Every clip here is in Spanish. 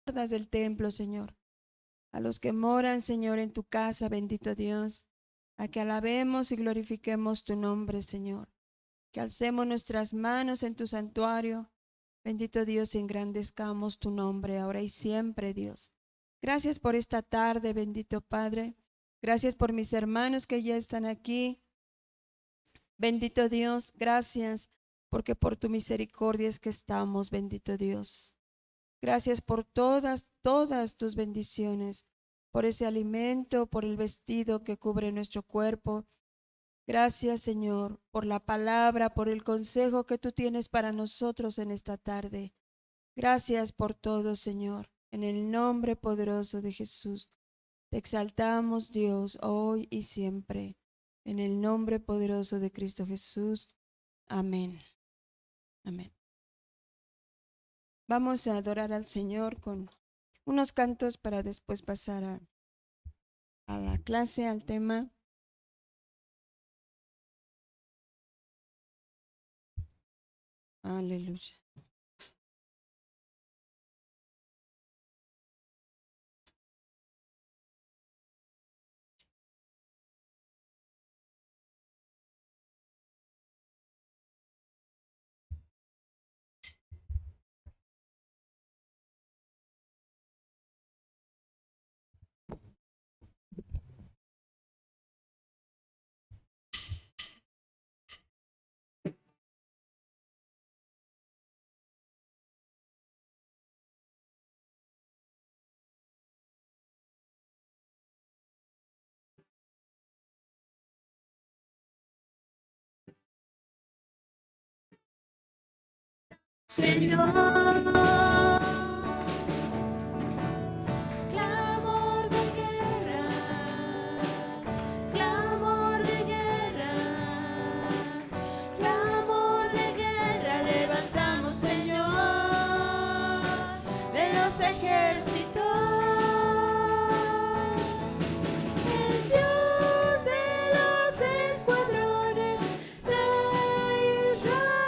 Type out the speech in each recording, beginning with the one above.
guardas del templo, Señor. A los que moran, Señor, en tu casa, bendito Dios. A que alabemos y glorifiquemos tu nombre, Señor. Que alcemos nuestras manos en tu santuario. Bendito Dios, y engrandezcamos tu nombre ahora y siempre, Dios. Gracias por esta tarde, bendito Padre. Gracias por mis hermanos que ya están aquí. Bendito Dios, gracias porque por tu misericordia es que estamos, bendito Dios. Gracias por todas tus bendiciones, por ese alimento, por el vestido que cubre nuestro cuerpo. Gracias, Señor, por la palabra, por el consejo que tú tienes para nosotros en esta tarde. Gracias por todo, Señor. En el nombre poderoso de Jesús, te exaltamos, Dios, hoy y siempre. En el nombre poderoso de Cristo Jesús. Amén. Amén. Vamos a adorar al Señor con unos cantos para después pasar a la clase, al tema. Aleluya. Señor, clamor de guerra, clamor de guerra, clamor de guerra, levantamos, Señor, de los ejércitos, el Dios de los escuadrones de Israel.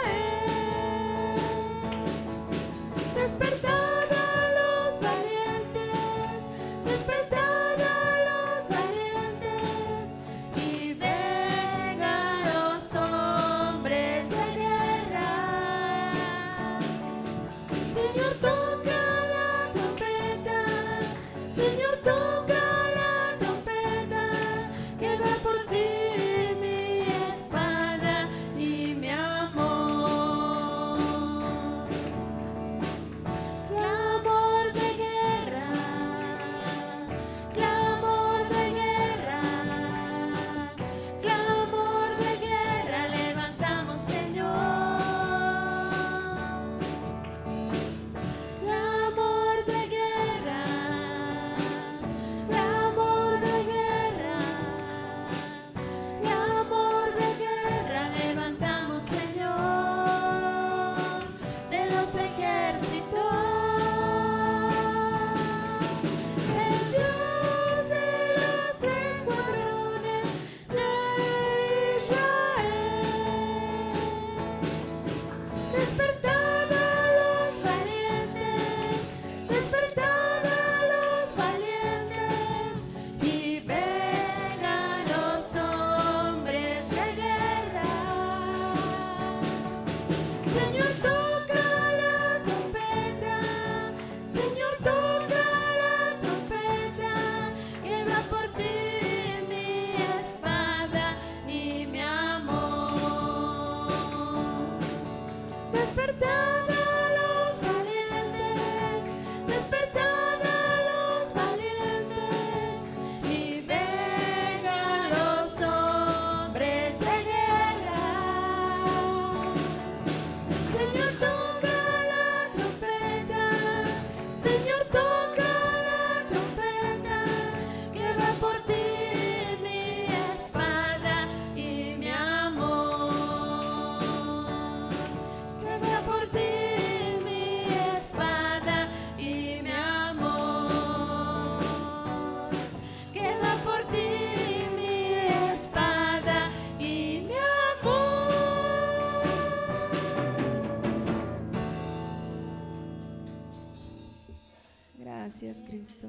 Gracias, Cristo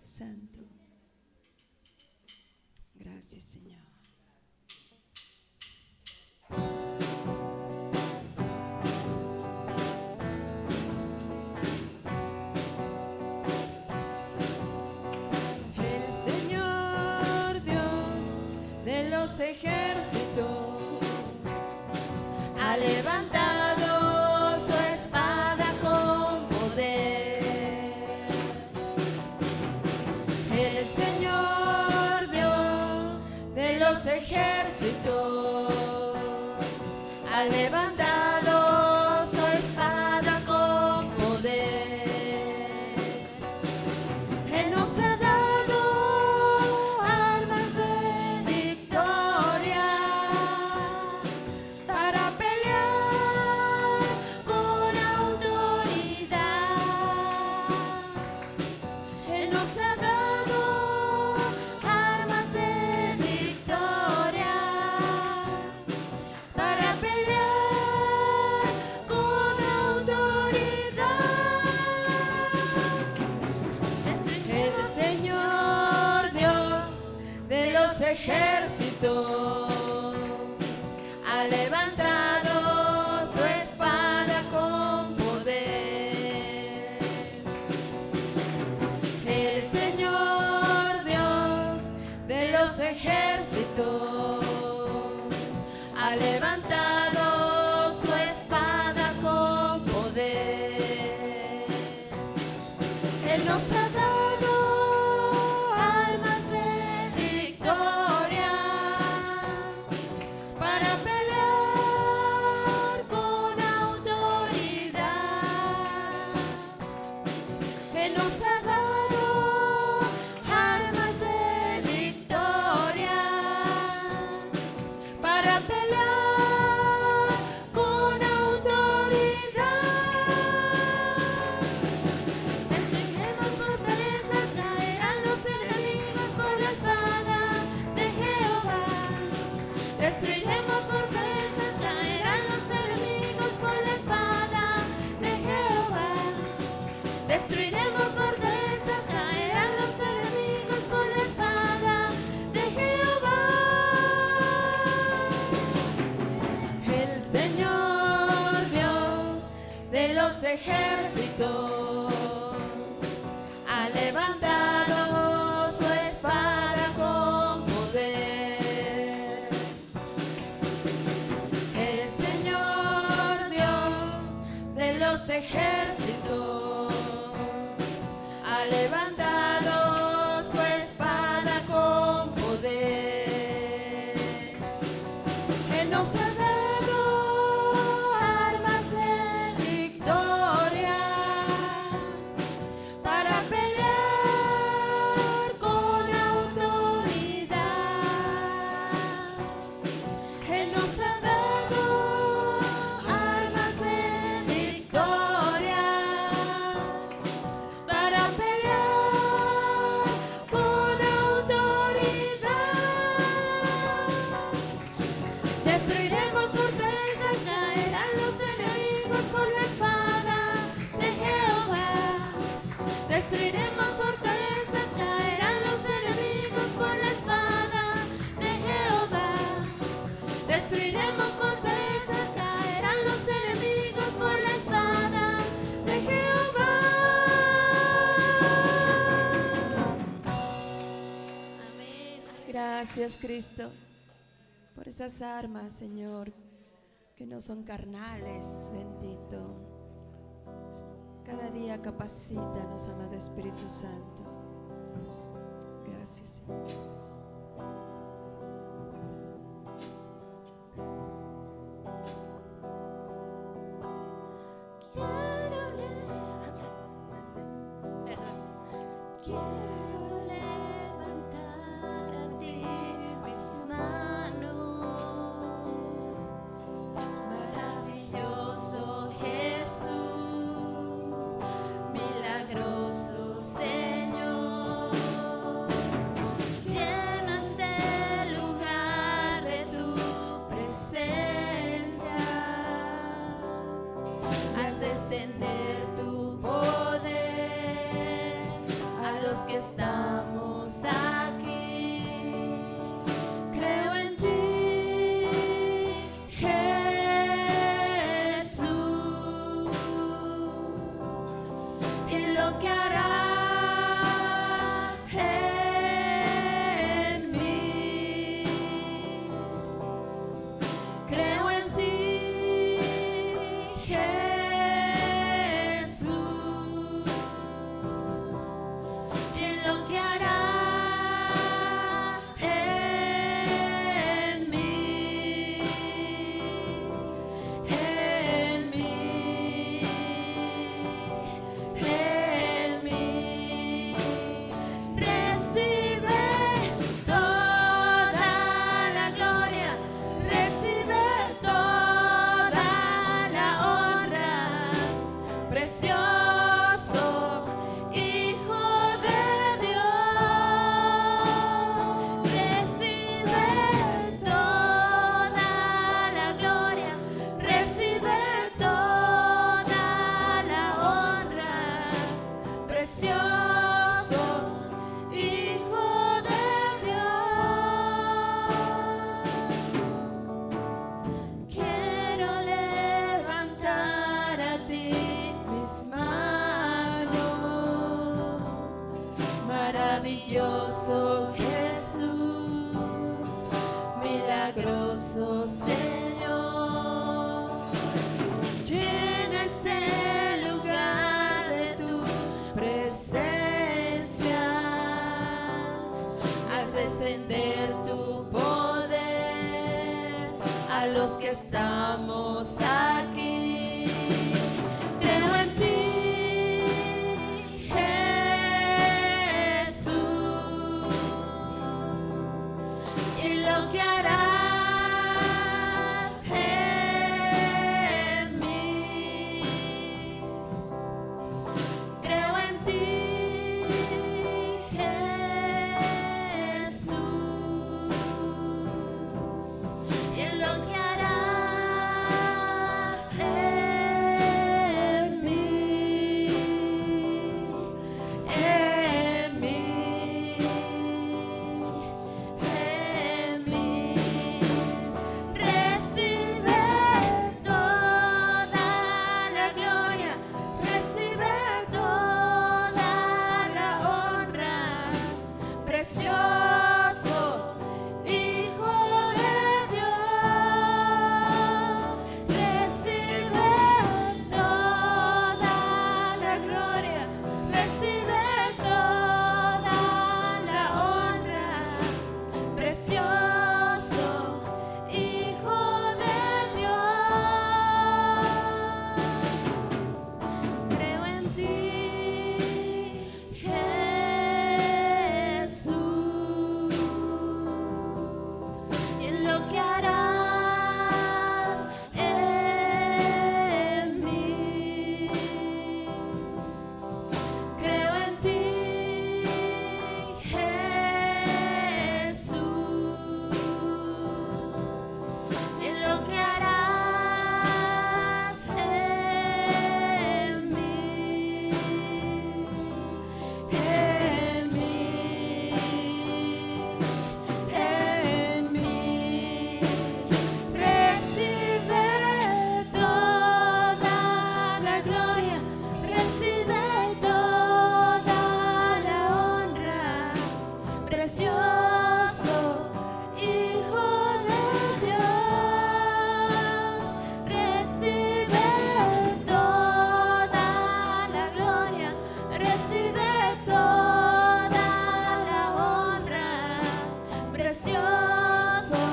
Santo. Gracias, Señor. El Señor Dios de los ejércitos ha levantado su espada con poder. El Señor Dios de los ejércitos ha levantado su espada con poder. Él nos ha dado armas de victoria para pelear con autoridad. Él nos ha dado armas de victoria para pelear con autoridad. El Señor Dios de los ejércitos ha levantado su espada con poder. El Señor Dios de los ejércitos ha levantado su espada con poder. Él nos ha dado armas de victoria para pelear con autoridad. Él nos ha dado armas de victoria para pelear con autoridad. Destruiremos fortalezas, caerán los enemigos por la espada de Jehová. Destruiremos fortalezas, caerán los enemigos por la espada de Jehová. Destruiremos fortalezas, caerán los enemigos por la espada de Jehová. El Señor Dios de los ejércitos ha levantado su espada con poder. El Señor Dios de los ejércitos ha levantado su espada con poder. Él nos ha dado armas de victoria para pelear con autoridad. Él nos ha dado armas de victoria para pelear con autoridad. Destruiremos fortalezas, caerán los enemigos por la espada de Jehová. Destruiremos fortalezas, caerán los enemigos por la espada de Jehová. Destruiremos fortalezas, caerán los enemigos por la espada de Jehová. Amén. Gracias, Cristo, por esas armas, Señor, que no son carnales, bendito. Cada día capacítanos, amado Espíritu Santo. Gracias, Señor. Quiero levantar a ti mis manos. Maravilloso Jesús, milagroso Señor. Llenas el lugar de tu presencia. Haz descender tu poder. lo que harás en mí. Creo en ti, Jesús, y en lo que harás en mí, en mí, en mí. Recibe toda la gloria, recibe toda la honra, precioso Hijo de Dios. Recibe toda la gloria, recibe toda la honra, precioso Hijo de Dios. Quiero levantar a ti mis manos, maravilloso Jesús, milagroso Señor. Llena este lugar de tu presencia, haz descender tu poder a los que estamos aquí. Creo en ti, Jesús, y lo que harás en mí. Creo en ti, Jesús, y en lo que harás en mí, en mí, en mí. Recibe toda la gloria, recibe toda la honra, precioso Hijo de Dios. Recibe toda la gloria, recibe toda la honra, precioso Hijo de Dios. Creo en ti, Jesús, y en lo que harás en mí. Creo en ti, Jesús, y en lo que harás en mí, en mí, en mí. Recibe toda la gloria, recibe toda la honra, precioso Hijo de Dios. Recibe toda la gloria, recibe toda la honra, precioso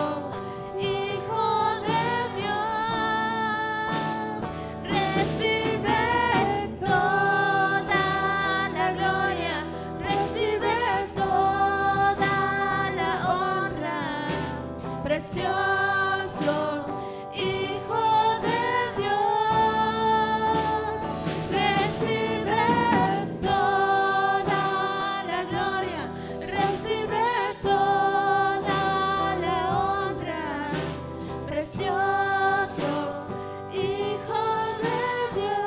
Hijo de Dios. Recibe toda la gloria, recibe toda la honra, precioso Hijo de Dios. Recibe toda la gloria, recibe toda la honra, precioso Hijo de Dios.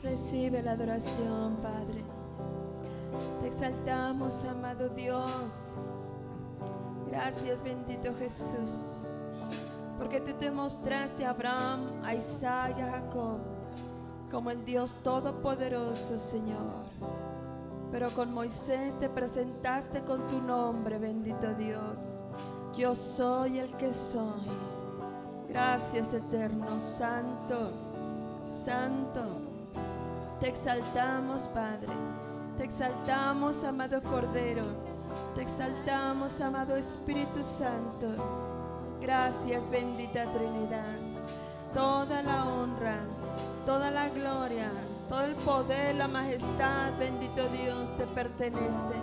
Recibe la adoración, Padre. Te exaltamos, amado Dios. Gracias, bendito Jesús. porque tú te mostraste a Abraham, a Isaac y a Jacob como el Dios todopoderoso, Señor. Pero con Moisés te presentaste con tu nombre, bendito Dios. Yo soy el que soy. Gracias, eterno, santo, santo. Te exaltamos, Padre. Te exaltamos, amado Cordero. Te exaltamos, amado Espíritu Santo. Gracias, bendita Trinidad. Toda la honra, toda la gloria, todo el poder, la majestad, bendito Dios, te pertenece.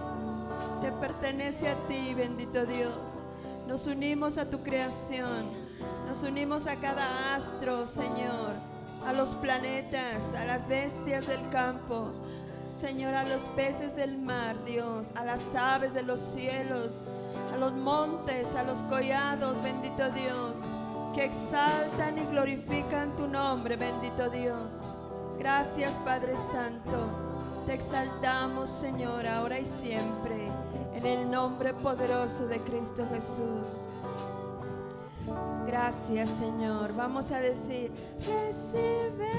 Te pertenece a ti, bendito Dios. Nos unimos a tu creación. Nos unimos a cada astro, Señor. A los planetas, a las bestias del campo. Señor, a los peces del mar, Dios. A las aves de los cielos. A los montes, a los collados, bendito Dios, que exaltan y glorifican tu nombre, bendito Dios. Gracias, Padre Santo. Te exaltamos, Señor, ahora y siempre, en el nombre poderoso de Cristo Jesús. Gracias, Señor. Vamos a decir: recibe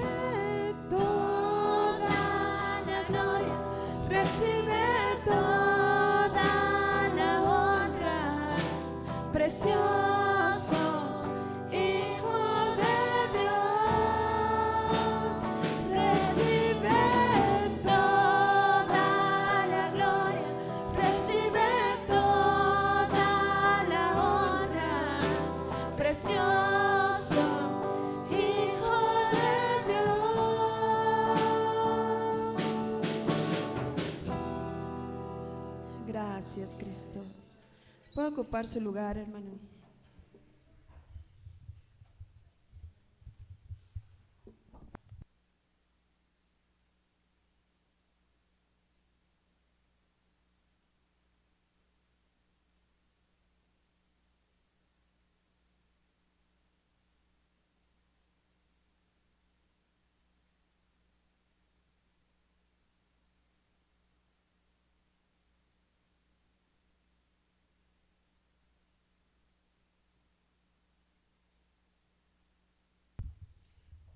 toda la gloria, recibe toda la honra, precioso Hijo de Dios. Recibe toda la gloria, recibe toda la honra, precioso Hijo de Dios. Gracias, Cristo. Puede ocupar su lugar, hermano.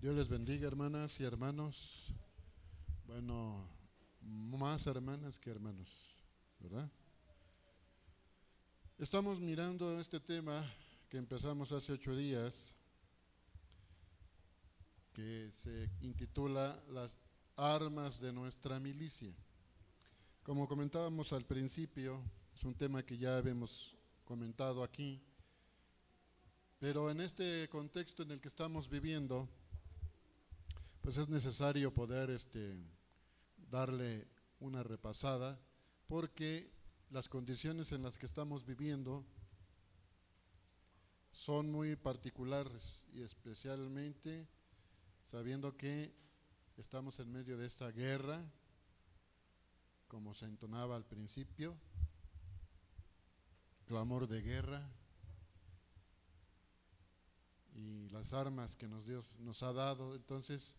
Dios les bendiga, hermanas y hermanos. Bueno, más hermanas que hermanos, ¿verdad? Estamos mirando este tema que empezamos hace 8 días, que se intitula Las armas de nuestra milicia. Como comentábamos al principio, es un tema que ya habíamos comentado aquí, pero en este contexto en el que estamos viviendo, pues es necesario poder darle una repasada, porque las condiciones en las que estamos viviendo son muy particulares, y especialmente sabiendo que estamos en medio de esta guerra, como se entonaba al principio, clamor de guerra, y las armas que Dios nos ha dado. Entonces,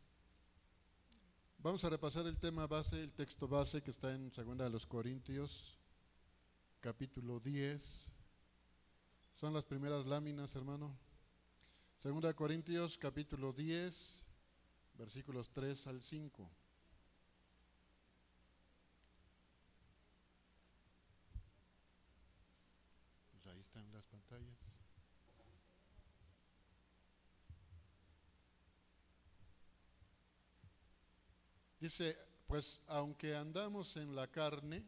vamos a repasar el tema base, el texto base que está en 2 Corintios, capítulo 10. Son las primeras láminas, hermano. 2 Corintios, capítulo 10, versículos 3 al 5. Pues ahí están las pantallas. Dice: pues aunque andamos en la carne,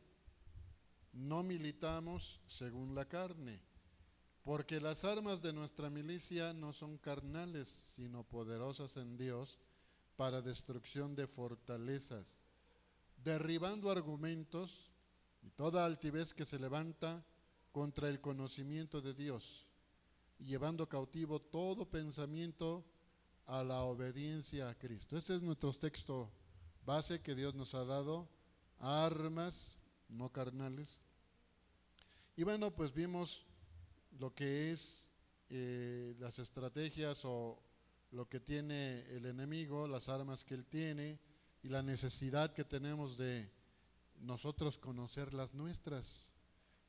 no militamos según la carne, porque las armas de nuestra milicia no son carnales, sino poderosas en Dios para destrucción de fortalezas, derribando argumentos y toda altivez que se levanta contra el conocimiento de Dios, y llevando cautivo todo pensamiento a la obediencia a Cristo. Ese es nuestro texto base, que Dios nos ha dado, armas no carnales. Y bueno, pues vimos lo que es las estrategias o lo que tiene el enemigo, las armas que él tiene, y la necesidad que tenemos de nosotros conocer las nuestras,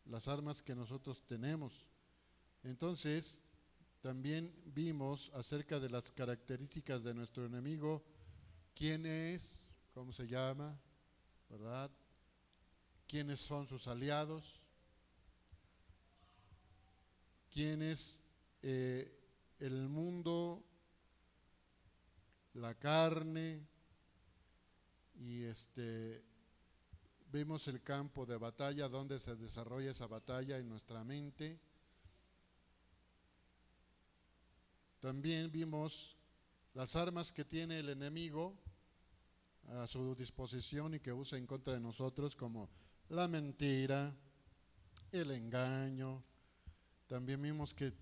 las armas que nosotros tenemos. Entonces, también vimos acerca de las características de nuestro enemigo, quién es, cómo se llama, ¿verdad? Quiénes son sus aliados, quién es el mundo, la carne, y vimos el campo de batalla, donde se desarrolla esa batalla en nuestra mente. También vimos las armas que tiene el enemigo a su disposición y que usa en contra de nosotros, como la mentira, el engaño. También vimos que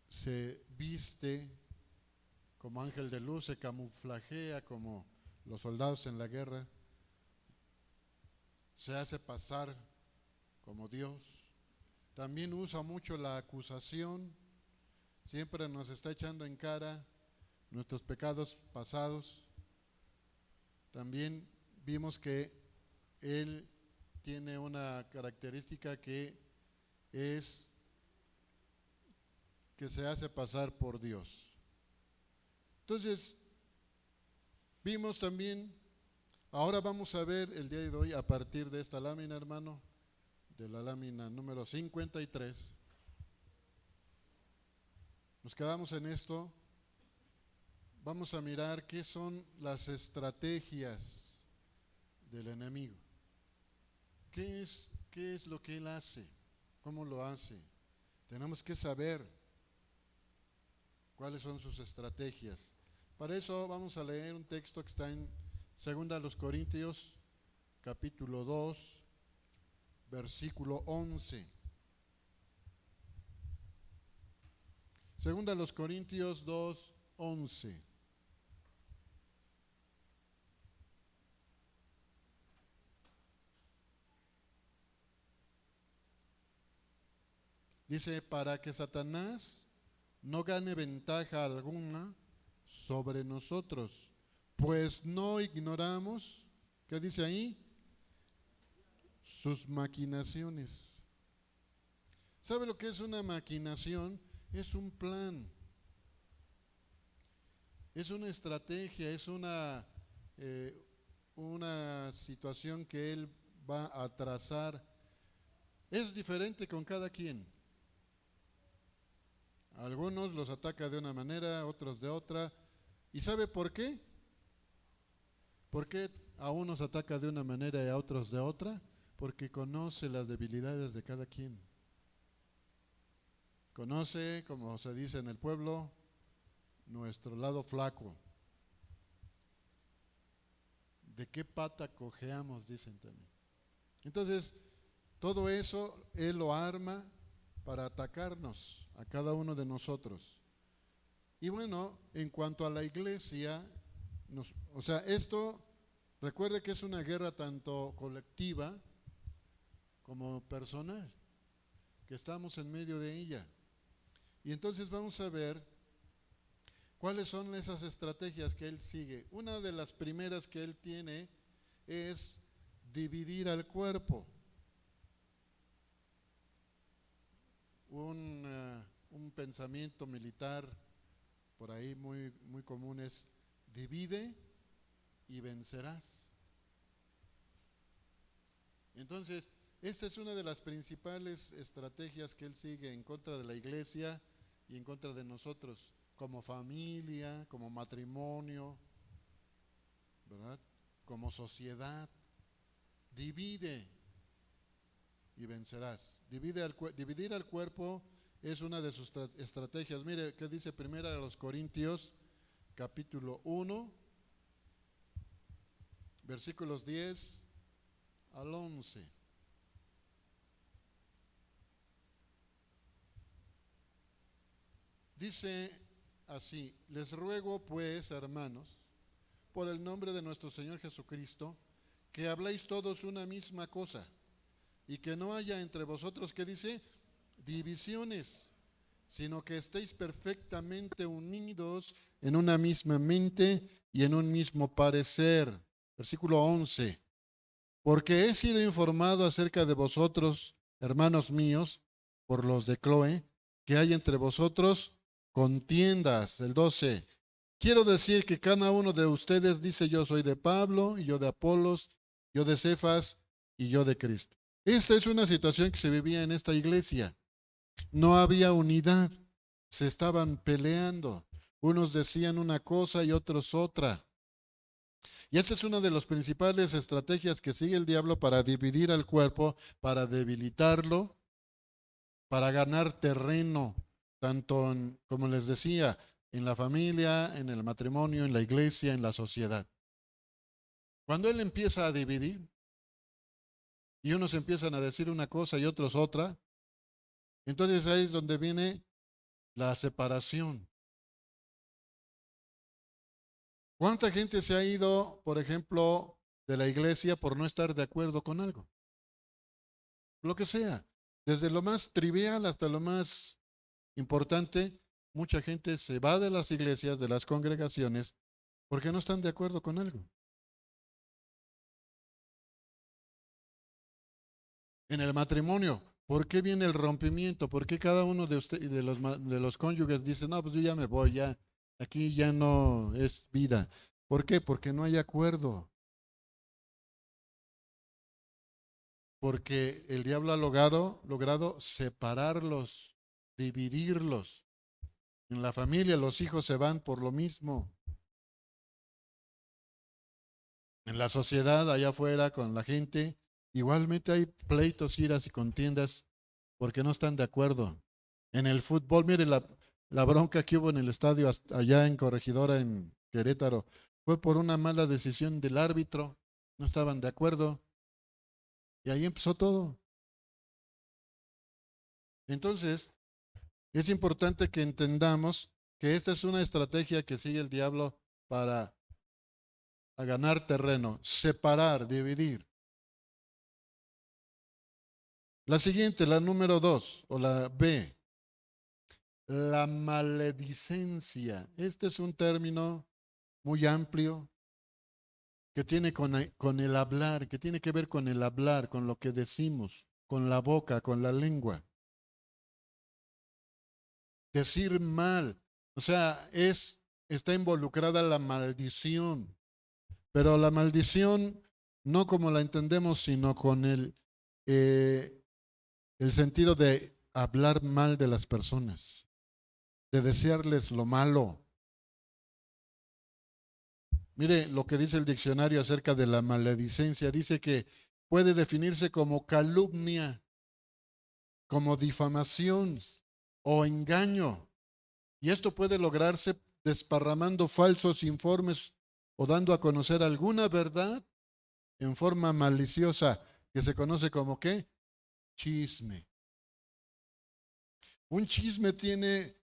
se viste como ángel de luz, se camuflajea como los soldados en la guerra, se hace pasar como Dios. También usa mucho la acusación, siempre nos está echando en cara nuestros pecados pasados. También vimos que él tiene una característica que es que se hace pasar por Dios. Entonces, vimos también, ahora vamos a ver el día de hoy, a partir de esta lámina, hermano, de la lámina número 53. Nos quedamos en esto. Vamos a mirar qué son las estrategias del enemigo. ¿Qué es lo que él hace? ¿Cómo lo hace? Tenemos que saber cuáles son sus estrategias. Para eso vamos a leer un texto que está en 2 Corintios, capítulo 2, versículo 11. 2 Corintios 2, 11. Dice, para que Satanás no gane ventaja alguna sobre nosotros, pues no ignoramos, ¿qué dice ahí? Sus maquinaciones. ¿Sabe lo que es una maquinación? Es un plan, es una estrategia, es una situación que él va a trazar. Es diferente con cada quien. Algunos los ataca de una manera, otros de otra. ¿Y sabe por qué? ¿Por qué a unos ataca de una manera y a otros de otra? Porque conoce las debilidades de cada quien. Conoce, como se dice en el pueblo, nuestro lado flaco. ¿De qué pata cojeamos? Dicen también. Entonces, todo eso él lo arma para atacarnos a cada uno de nosotros. Y bueno, en cuanto a la iglesia, esto, recuerde que es una guerra tanto colectiva como personal, que estamos en medio de ella. Y entonces vamos a ver cuáles son esas estrategias que él sigue. Una de las primeras que él tiene es dividir al cuerpo. Un pensamiento militar por ahí muy, muy común es: divide y vencerás. Entonces, esta es una de las principales estrategias que él sigue en contra de la iglesia y en contra de nosotros, como familia, como matrimonio, ¿verdad? Como sociedad. Divide y vencerás. Dividir al cuerpo es una de sus estrategias. Mire, ¿qué dice 1 Corintios, capítulo 1, versículos 10 al 11? Dice así: les ruego pues, hermanos, por el nombre de nuestro Señor Jesucristo, que habléis todos una misma cosa, y que no haya entre vosotros, ¿qué dice? Divisiones, sino que estéis perfectamente unidos en una misma mente y en un mismo parecer. Versículo 11. Porque he sido informado acerca de vosotros, hermanos míos, por los de Cloe, que hay entre vosotros contiendas. El 12. Quiero decir que cada uno de ustedes dice yo soy de Pablo, y yo de Apolos, yo de Cefas y yo de Cristo. Esta es una situación que se vivía en esta iglesia. No había unidad, se estaban peleando. Unos decían una cosa y otros otra. Y esta es una de las principales estrategias que sigue el diablo para dividir al cuerpo, para debilitarlo, para ganar terreno, tanto en, como les decía, en la familia, en el matrimonio, en la iglesia, en la sociedad. Cuando él empieza a dividir y unos empiezan a decir una cosa y otros otra, entonces ahí es donde viene la separación. ¿Cuánta gente se ha ido, por ejemplo, de la iglesia por no estar de acuerdo con algo? Lo que sea, desde lo más trivial hasta lo más importante, mucha gente se va de las iglesias, de las congregaciones, porque no están de acuerdo con algo. En el matrimonio, ¿por qué viene el rompimiento? ¿Por qué cada uno de ustedes, de los cónyuges dice, no, pues yo ya me voy, ya, aquí ya no es vida? ¿Por qué? Porque no hay acuerdo. Porque el diablo ha logrado separarlos, dividirlos. En la familia los hijos se van por lo mismo. En la sociedad, allá afuera, con la gente, igualmente hay pleitos, iras y contiendas porque no están de acuerdo. En el fútbol, mire la bronca que hubo en el estadio allá en Corregidora, en Querétaro, fue por una mala decisión del árbitro. No estaban de acuerdo. Y ahí empezó todo. Entonces, es importante que entendamos que esta es una estrategia que sigue el diablo para ganar terreno, separar, dividir. La siguiente, la número 2 o la B, la maledicencia. Este es un término muy amplio que tiene con el hablar, que tiene que ver con el hablar, con lo que decimos, con la boca, con la lengua. Decir mal, o sea, está involucrada la maldición, pero la maldición no como la entendemos, sino con el sentido de hablar mal de las personas, de desearles lo malo. Mire lo que dice el diccionario acerca de la maledicencia. Dice que puede definirse como calumnia, como difamación o engaño. Y esto puede lograrse desparramando falsos informes o dando a conocer alguna verdad en forma maliciosa, que se conoce como ¿qué? Chisme. Un chisme tiene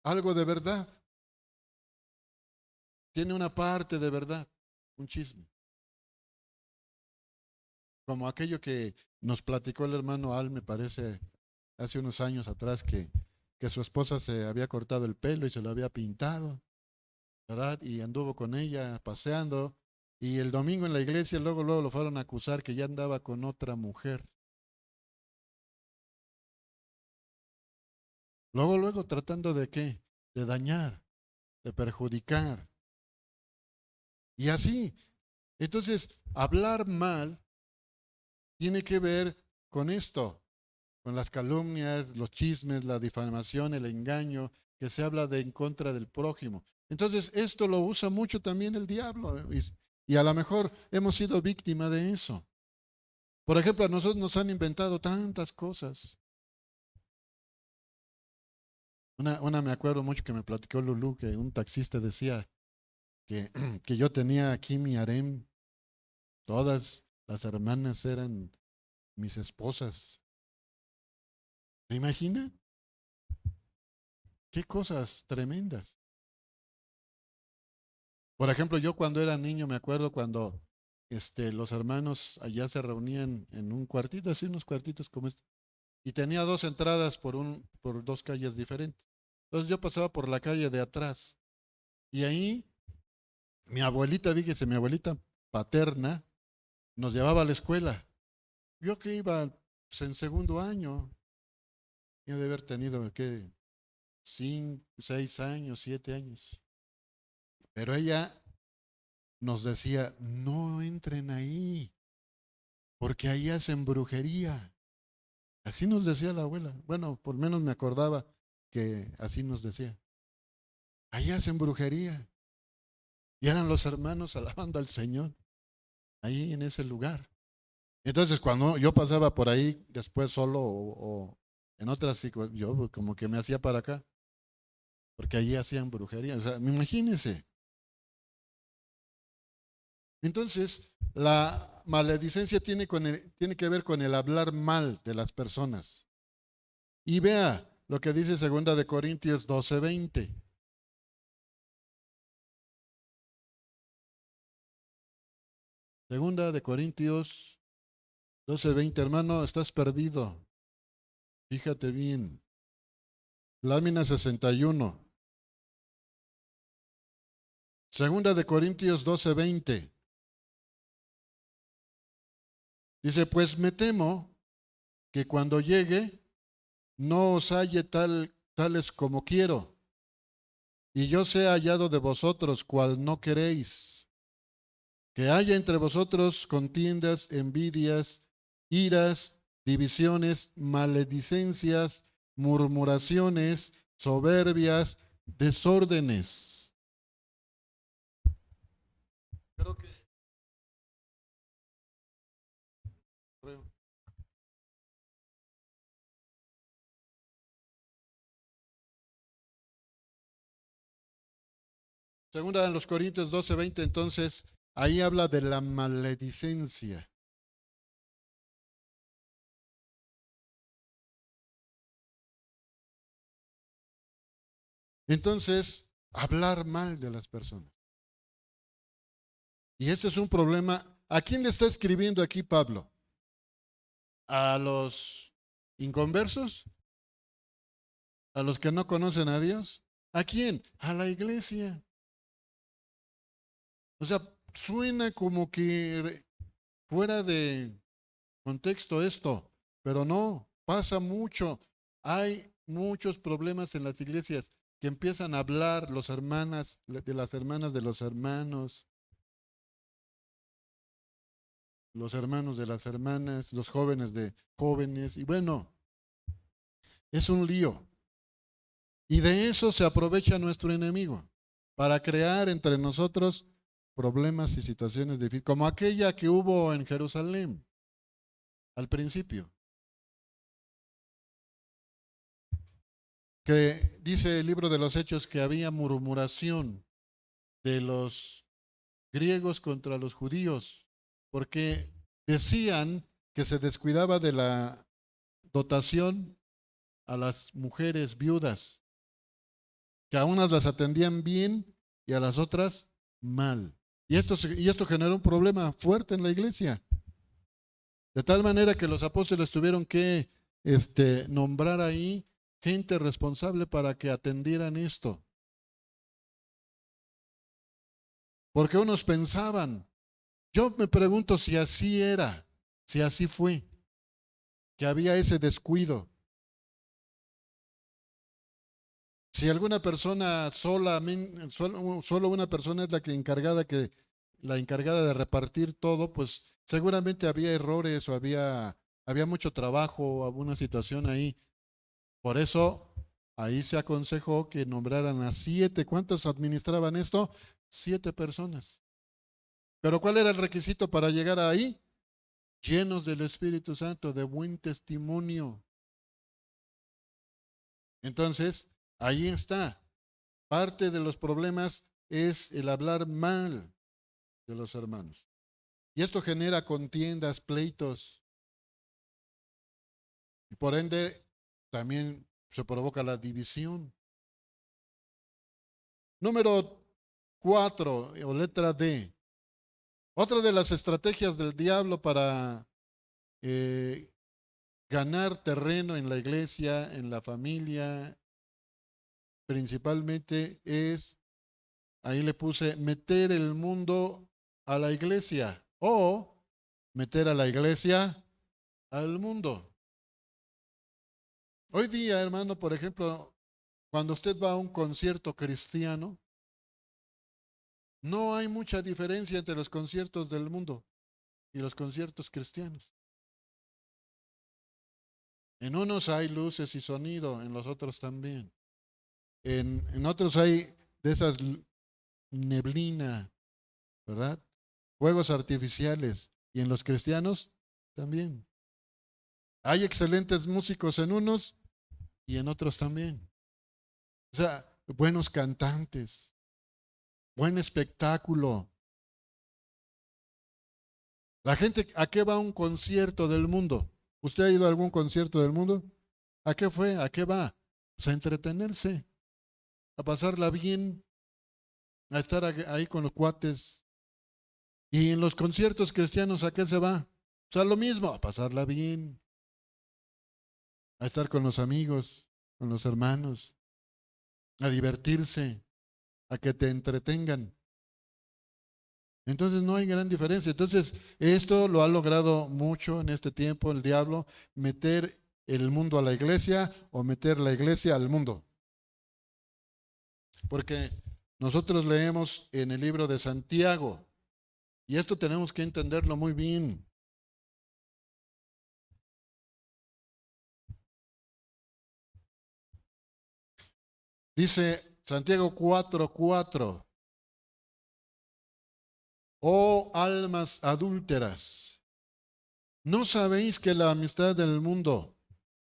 algo de verdad, tiene una parte de verdad, un chisme. Como aquello que nos platicó el hermano Al, me parece, hace unos años atrás, que su esposa se había cortado el pelo y se lo había pintado, ¿verdad? Y anduvo con ella paseando. Y el domingo en la iglesia, luego lo fueron a acusar que ya andaba con otra mujer. Luego tratando de qué? De dañar, de perjudicar. Y así. Entonces, hablar mal tiene que ver con esto, con las calumnias, los chismes, la difamación, el engaño, que se habla de en contra del prójimo. Entonces, esto lo usa mucho también el diablo, y a lo mejor hemos sido víctima de eso. Por ejemplo, a nosotros nos han inventado tantas cosas. Una me acuerdo mucho que me platicó Lulú, que un taxista decía que, que yo tenía aquí mi harem, todas las hermanas eran mis esposas. ¿Me imagina? Qué cosas tremendas. Por ejemplo, yo cuando era niño me acuerdo cuando los hermanos allá se reunían en un cuartito, así unos cuartitos como este, y tenía dos entradas por dos calles diferentes. Entonces yo pasaba por la calle de atrás y ahí mi abuelita, fíjese, mi abuelita paterna nos llevaba a la escuela. Yo que iba pues, en segundo año, y de haber tenido, ¿qué? 5, 6 años, 7 años. Pero ella nos decía, no entren ahí, porque ahí hacen brujería. Así nos decía la abuela. Bueno, por lo menos me acordaba que así nos decía. Ahí hacen brujería. Y eran los hermanos alabando al Señor, ahí en ese lugar. Entonces, cuando yo pasaba por ahí, después solo o en otras situaciones, yo como que me hacía para acá, porque allí hacían brujería. O sea, imagínense. Entonces, la maledicencia tiene que ver con el hablar mal de las personas. Y vea lo que dice 2 Corintios 12:20. Segunda de Corintios 12:20, hermano, estás perdido. Fíjate bien. Lámina 61. Segunda de Corintios 12:20. Dice, pues me temo que cuando llegue no os halle tales como quiero, y yo sea hallado de vosotros cual no queréis, que haya entre vosotros contiendas, envidias, iras, divisiones, maledicencias, murmuraciones, soberbias, desórdenes. Creo que segunda de los Corintios 12:20, entonces ahí habla de la maledicencia. Entonces, hablar mal de las personas. Y este es un problema. ¿A quién le está escribiendo aquí Pablo? ¿A los inconversos? ¿A los que no conocen a Dios? ¿A quién? A la iglesia. O sea, suena como que fuera de contexto esto, pero no, pasa mucho. Hay muchos problemas en las iglesias que empiezan a hablar los hermanas de las hermanas de los hermanos de las hermanas, los jóvenes de jóvenes, y bueno, es un lío. Y de eso se aprovecha nuestro enemigo para crear entre nosotros problemas y situaciones difíciles, como aquella que hubo en Jerusalén al principio, que dice el libro de los Hechos que había murmuración de los griegos contra los judíos, porque decían que se descuidaba de la dotación a las mujeres viudas, que a unas las atendían bien y a las otras mal. Y esto generó un problema fuerte en la iglesia, de tal manera que los apóstoles tuvieron que nombrar ahí gente responsable para que atendieran esto. Porque unos pensaban, yo me pregunto si así era, si así fue, que había ese descuido. Si alguna persona solo una persona es la encargada de repartir todo, pues seguramente había errores o había mucho trabajo o alguna situación ahí. Por eso ahí se aconsejó que nombraran a 7. ¿Cuántos administraban esto? 7 personas. Pero ¿cuál era el requisito para llegar ahí? Llenos del Espíritu Santo, de buen testimonio. Entonces, ahí está. Parte de los problemas es el hablar mal de los hermanos. Y esto genera contiendas, pleitos. Y por ende, también se provoca la división. Número 4, o letra D. Otra de las estrategias del diablo para ganar terreno en la iglesia, en la familia, principalmente es, ahí le puse, meter el mundo a la iglesia o meter a la iglesia al mundo. Hoy día, hermano, por ejemplo, Cuando usted va a un concierto cristiano, no hay mucha diferencia entre los conciertos del mundo y los conciertos cristianos. En unos hay luces y sonido, en los otros también. En otros hay de esas neblina, ¿verdad? Fuegos artificiales. Y en los cristianos también. Hay excelentes músicos en unos y en otros también. O sea, buenos cantantes, buen espectáculo. La gente, ¿a qué va a un concierto del mundo? ¿Usted ha ido a algún concierto del mundo? ¿A qué fue? ¿A qué va? Pues a entretenerse, a pasarla bien, a estar ahí con los cuates. Y en los conciertos cristianos, ¿a qué se va? Pues a lo mismo, a pasarla bien, a estar con los amigos, con los hermanos, a divertirse, a que te entretengan. Entonces no hay gran diferencia. Entonces esto lo ha logrado mucho en este tiempo el diablo, meter el mundo a la iglesia o meter la iglesia al mundo. Porque nosotros leemos en el libro de Santiago, y esto tenemos que entenderlo muy bien. Dice Santiago 4:4, oh almas adúlteras, ¿no sabéis que la amistad del mundo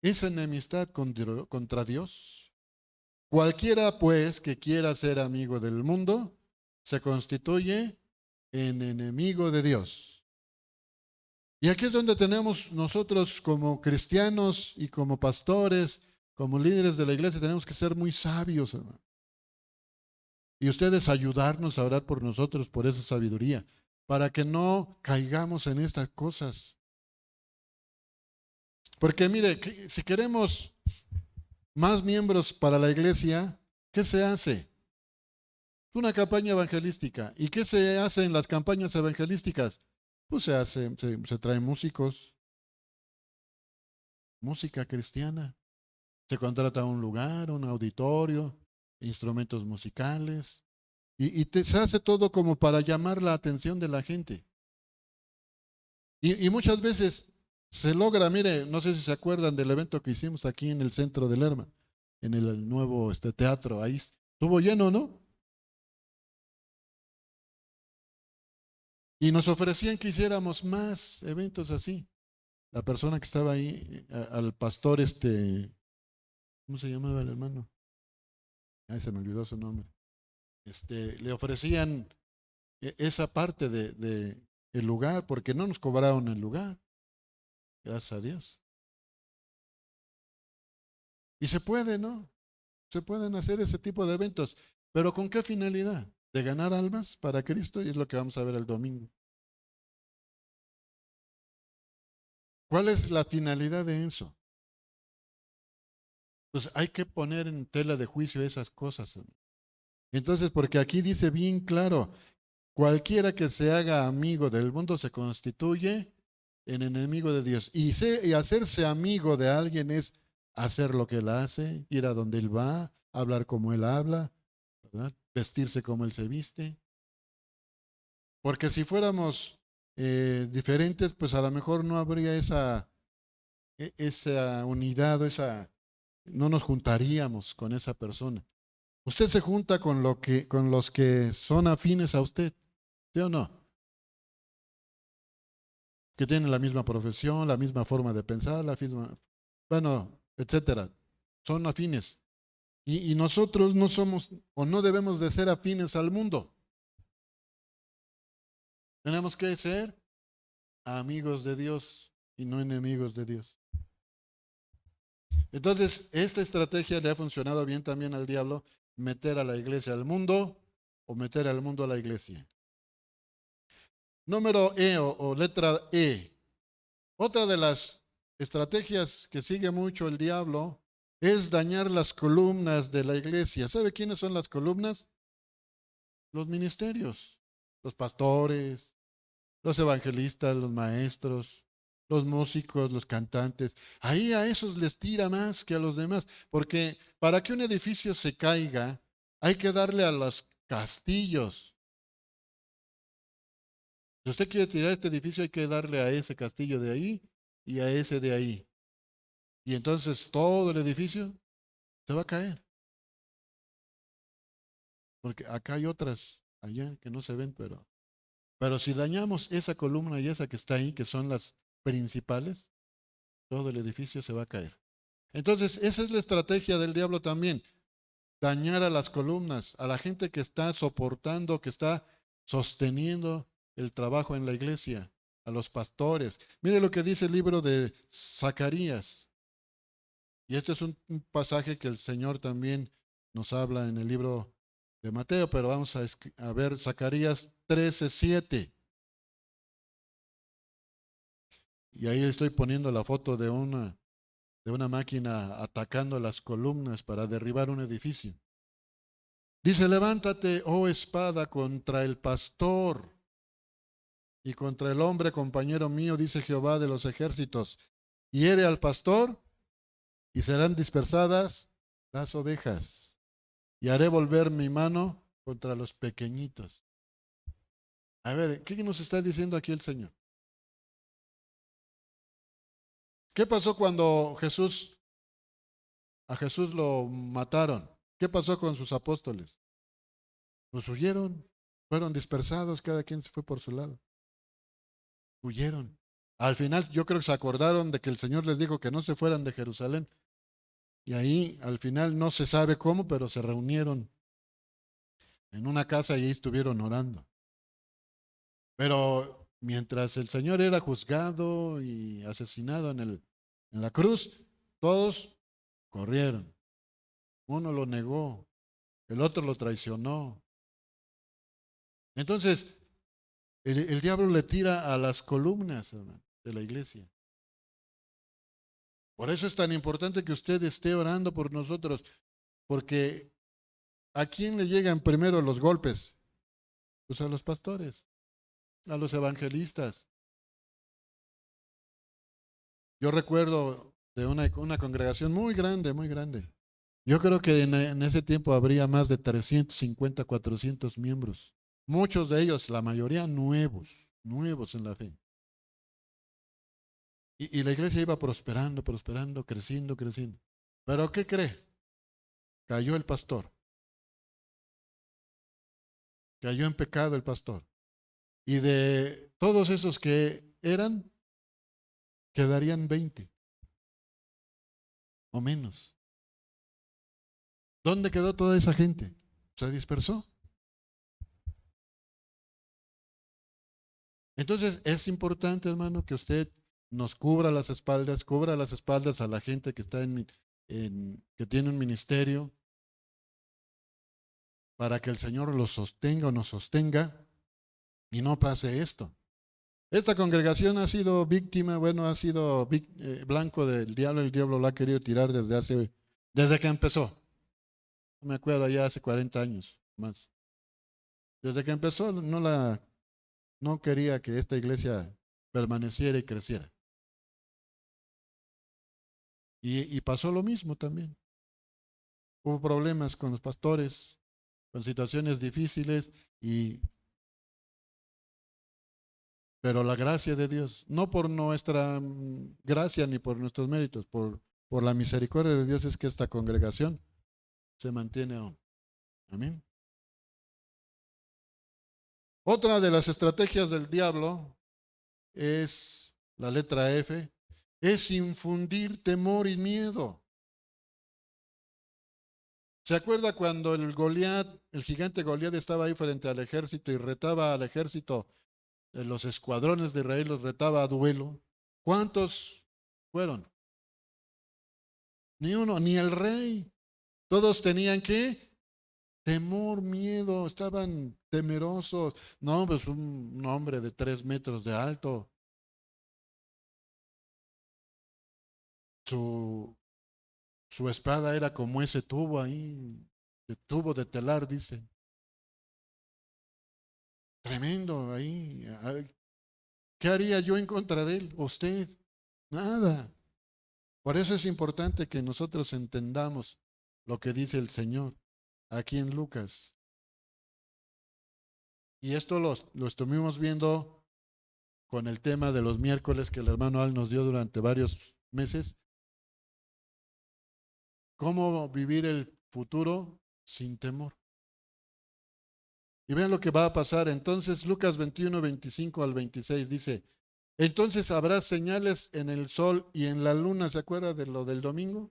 es enemistad contra Dios? Cualquiera, pues, que quiera ser amigo del mundo, se constituye en enemigo de Dios. Y aquí es donde tenemos nosotros como cristianos y como pastores, como líderes de la iglesia, tenemos que ser muy sabios, hermano. Y ustedes ayudarnos a orar por nosotros, por esa sabiduría, para que no caigamos en estas cosas. Porque mire, si queremos más miembros para la iglesia, ¿qué se hace? Una campaña evangelística. ¿Y qué se hace en las campañas evangelísticas? Pues se traen músicos, música cristiana. Se contrata un lugar, un auditorio, instrumentos musicales. Se hace todo como para llamar la atención de la gente. Y muchas veces se logra, mire, no sé si se acuerdan del evento que hicimos aquí en el centro de Lerma, en el nuevo teatro. Ahí estuvo lleno, ¿no? Y nos ofrecían que hiciéramos más eventos así. La persona que estaba ahí, al pastor ¿cómo se llamaba el hermano? Ay, se me olvidó su nombre. Le ofrecían esa parte de el lugar, porque no nos cobraron el lugar, gracias a Dios. Y se puede, ¿no? Se pueden hacer ese tipo de eventos, pero ¿con qué finalidad? De ganar almas para Cristo, y es lo que vamos a ver el domingo. ¿Cuál es la finalidad de eso? Pues hay que poner en tela de juicio esas cosas. Entonces, porque aquí dice bien claro, cualquiera que se haga amigo del mundo se constituye en enemigo de Dios. Y hacerse amigo de alguien es hacer lo que él hace, ir a donde él va, hablar como él habla, ¿verdad? Vestirse como él se viste. Porque si fuéramos diferentes, pues a lo mejor no habría esa unidad, no nos juntaríamos con esa persona. Usted se junta con los que son afines a usted, ¿sí o no? Que tienen la misma profesión, la misma forma de pensar, bueno, etcétera. Son afines. Y nosotros no somos o no debemos de ser afines al mundo. Tenemos que ser amigos de Dios y no enemigos de Dios. Entonces, esta estrategia le ha funcionado bien también al diablo, meter a la iglesia al mundo o meter al mundo a la iglesia. Número E o letra E. Otra de las estrategias que sigue mucho el diablo es dañar las columnas de la iglesia. ¿Sabe quiénes son las columnas? Los ministerios, los pastores, los evangelistas, los maestros. los músicos, los cantantes. Ahí a esos les tira más que a los demás, porque para que un edificio se caiga, hay que darle a los castillos. Si usted quiere tirar este edificio, hay que darle a ese castillo de ahí y a ese de ahí. Y entonces todo el edificio se va a caer. Porque acá hay otras allá que no se ven, pero si dañamos esa columna y esa que está ahí, que son las principales, todo el edificio se va a caer. Entonces, esa es la estrategia del diablo también, dañar a las columnas, a la gente que está soportando, que está sosteniendo el trabajo en la iglesia, a los pastores. Mire lo que dice el libro de Zacarías. Y este es un pasaje que el Señor también nos habla en el libro de Mateo, pero vamos a ver Zacarías 13:7. Y ahí estoy poniendo la foto de una máquina atacando las columnas para derribar un edificio. Dice, levántate, oh espada, contra el pastor y contra el hombre compañero mío, dice Jehová de los ejércitos. Hiere al pastor y serán dispersadas las ovejas. Y haré volver mi mano contra los pequeñitos. A ver, ¿qué nos está diciendo aquí el Señor? ¿Qué pasó cuando a Jesús lo mataron? ¿Qué pasó con sus apóstoles? Pues huyeron, fueron dispersados, cada quien se fue por su lado. Huyeron. Al final yo creo que se acordaron de que el Señor les dijo que no se fueran de Jerusalén. Y ahí al final no se sabe cómo, pero se reunieron en una casa y ahí estuvieron orando. Pero mientras el Señor era juzgado y asesinado en la cruz, todos corrieron. Uno lo negó, el otro lo traicionó. Entonces, el diablo le tira a las columnas, hermano, de la iglesia. Por eso es tan importante que usted esté orando por nosotros, porque ¿a quién le llegan primero los golpes? Pues a los pastores, a los evangelistas. Yo recuerdo de una congregación muy grande, muy grande. Yo creo que en ese tiempo habría más de 350, 400 miembros. Muchos de ellos, la mayoría nuevos, nuevos en la fe. Y la iglesia iba prosperando, prosperando, creciendo, creciendo. Pero ¿qué cree? Cayó el pastor. Cayó en pecado el pastor. Y de todos esos que eran, quedarían 20 o menos. ¿Dónde quedó toda esa gente? Se dispersó. Entonces es importante, hermano, que usted nos cubra las espaldas a la gente que está que tiene un ministerio, para que el Señor los sostenga o nos sostenga y no pase esto. Esta congregación ha sido víctima, bueno, ha sido blanco del diablo. El diablo la ha querido tirar desde que empezó. Me acuerdo ya hace 40 años más. Desde que empezó no quería que esta iglesia permaneciera y creciera. Y pasó lo mismo también. Hubo problemas con los pastores, con situaciones difíciles, pero la gracia de Dios, no por nuestra gracia ni por nuestros méritos, por la misericordia de Dios es que esta congregación se mantiene aún. Amén. Otra de las estrategias del diablo es la letra F, es infundir temor y miedo. ¿Se acuerda cuando el gigante Goliat estaba ahí frente al ejército y retaba al ejército de los escuadrones de Israel, los retaba a duelo? ¿Cuántos fueron? Ni uno, ni el rey. Todos tenían que temor, miedo, estaban temerosos. No, pues un hombre de 3 metros de alto. Su, su espada era como ese tubo ahí, de tubo de telar, dice. Tremendo ahí. ¿Qué haría yo en contra de él? ¿Usted? Nada. Por eso es importante que nosotros entendamos lo que dice el Señor aquí en Lucas. Y esto lo estuvimos viendo con el tema de los miércoles que el hermano Al nos dio durante varios meses. ¿Cómo vivir el futuro sin temor? Y vean lo que va a pasar. Entonces, Lucas 21, 25 al 26 dice, entonces habrá señales en el sol y en la luna. ¿Se acuerda de lo del domingo?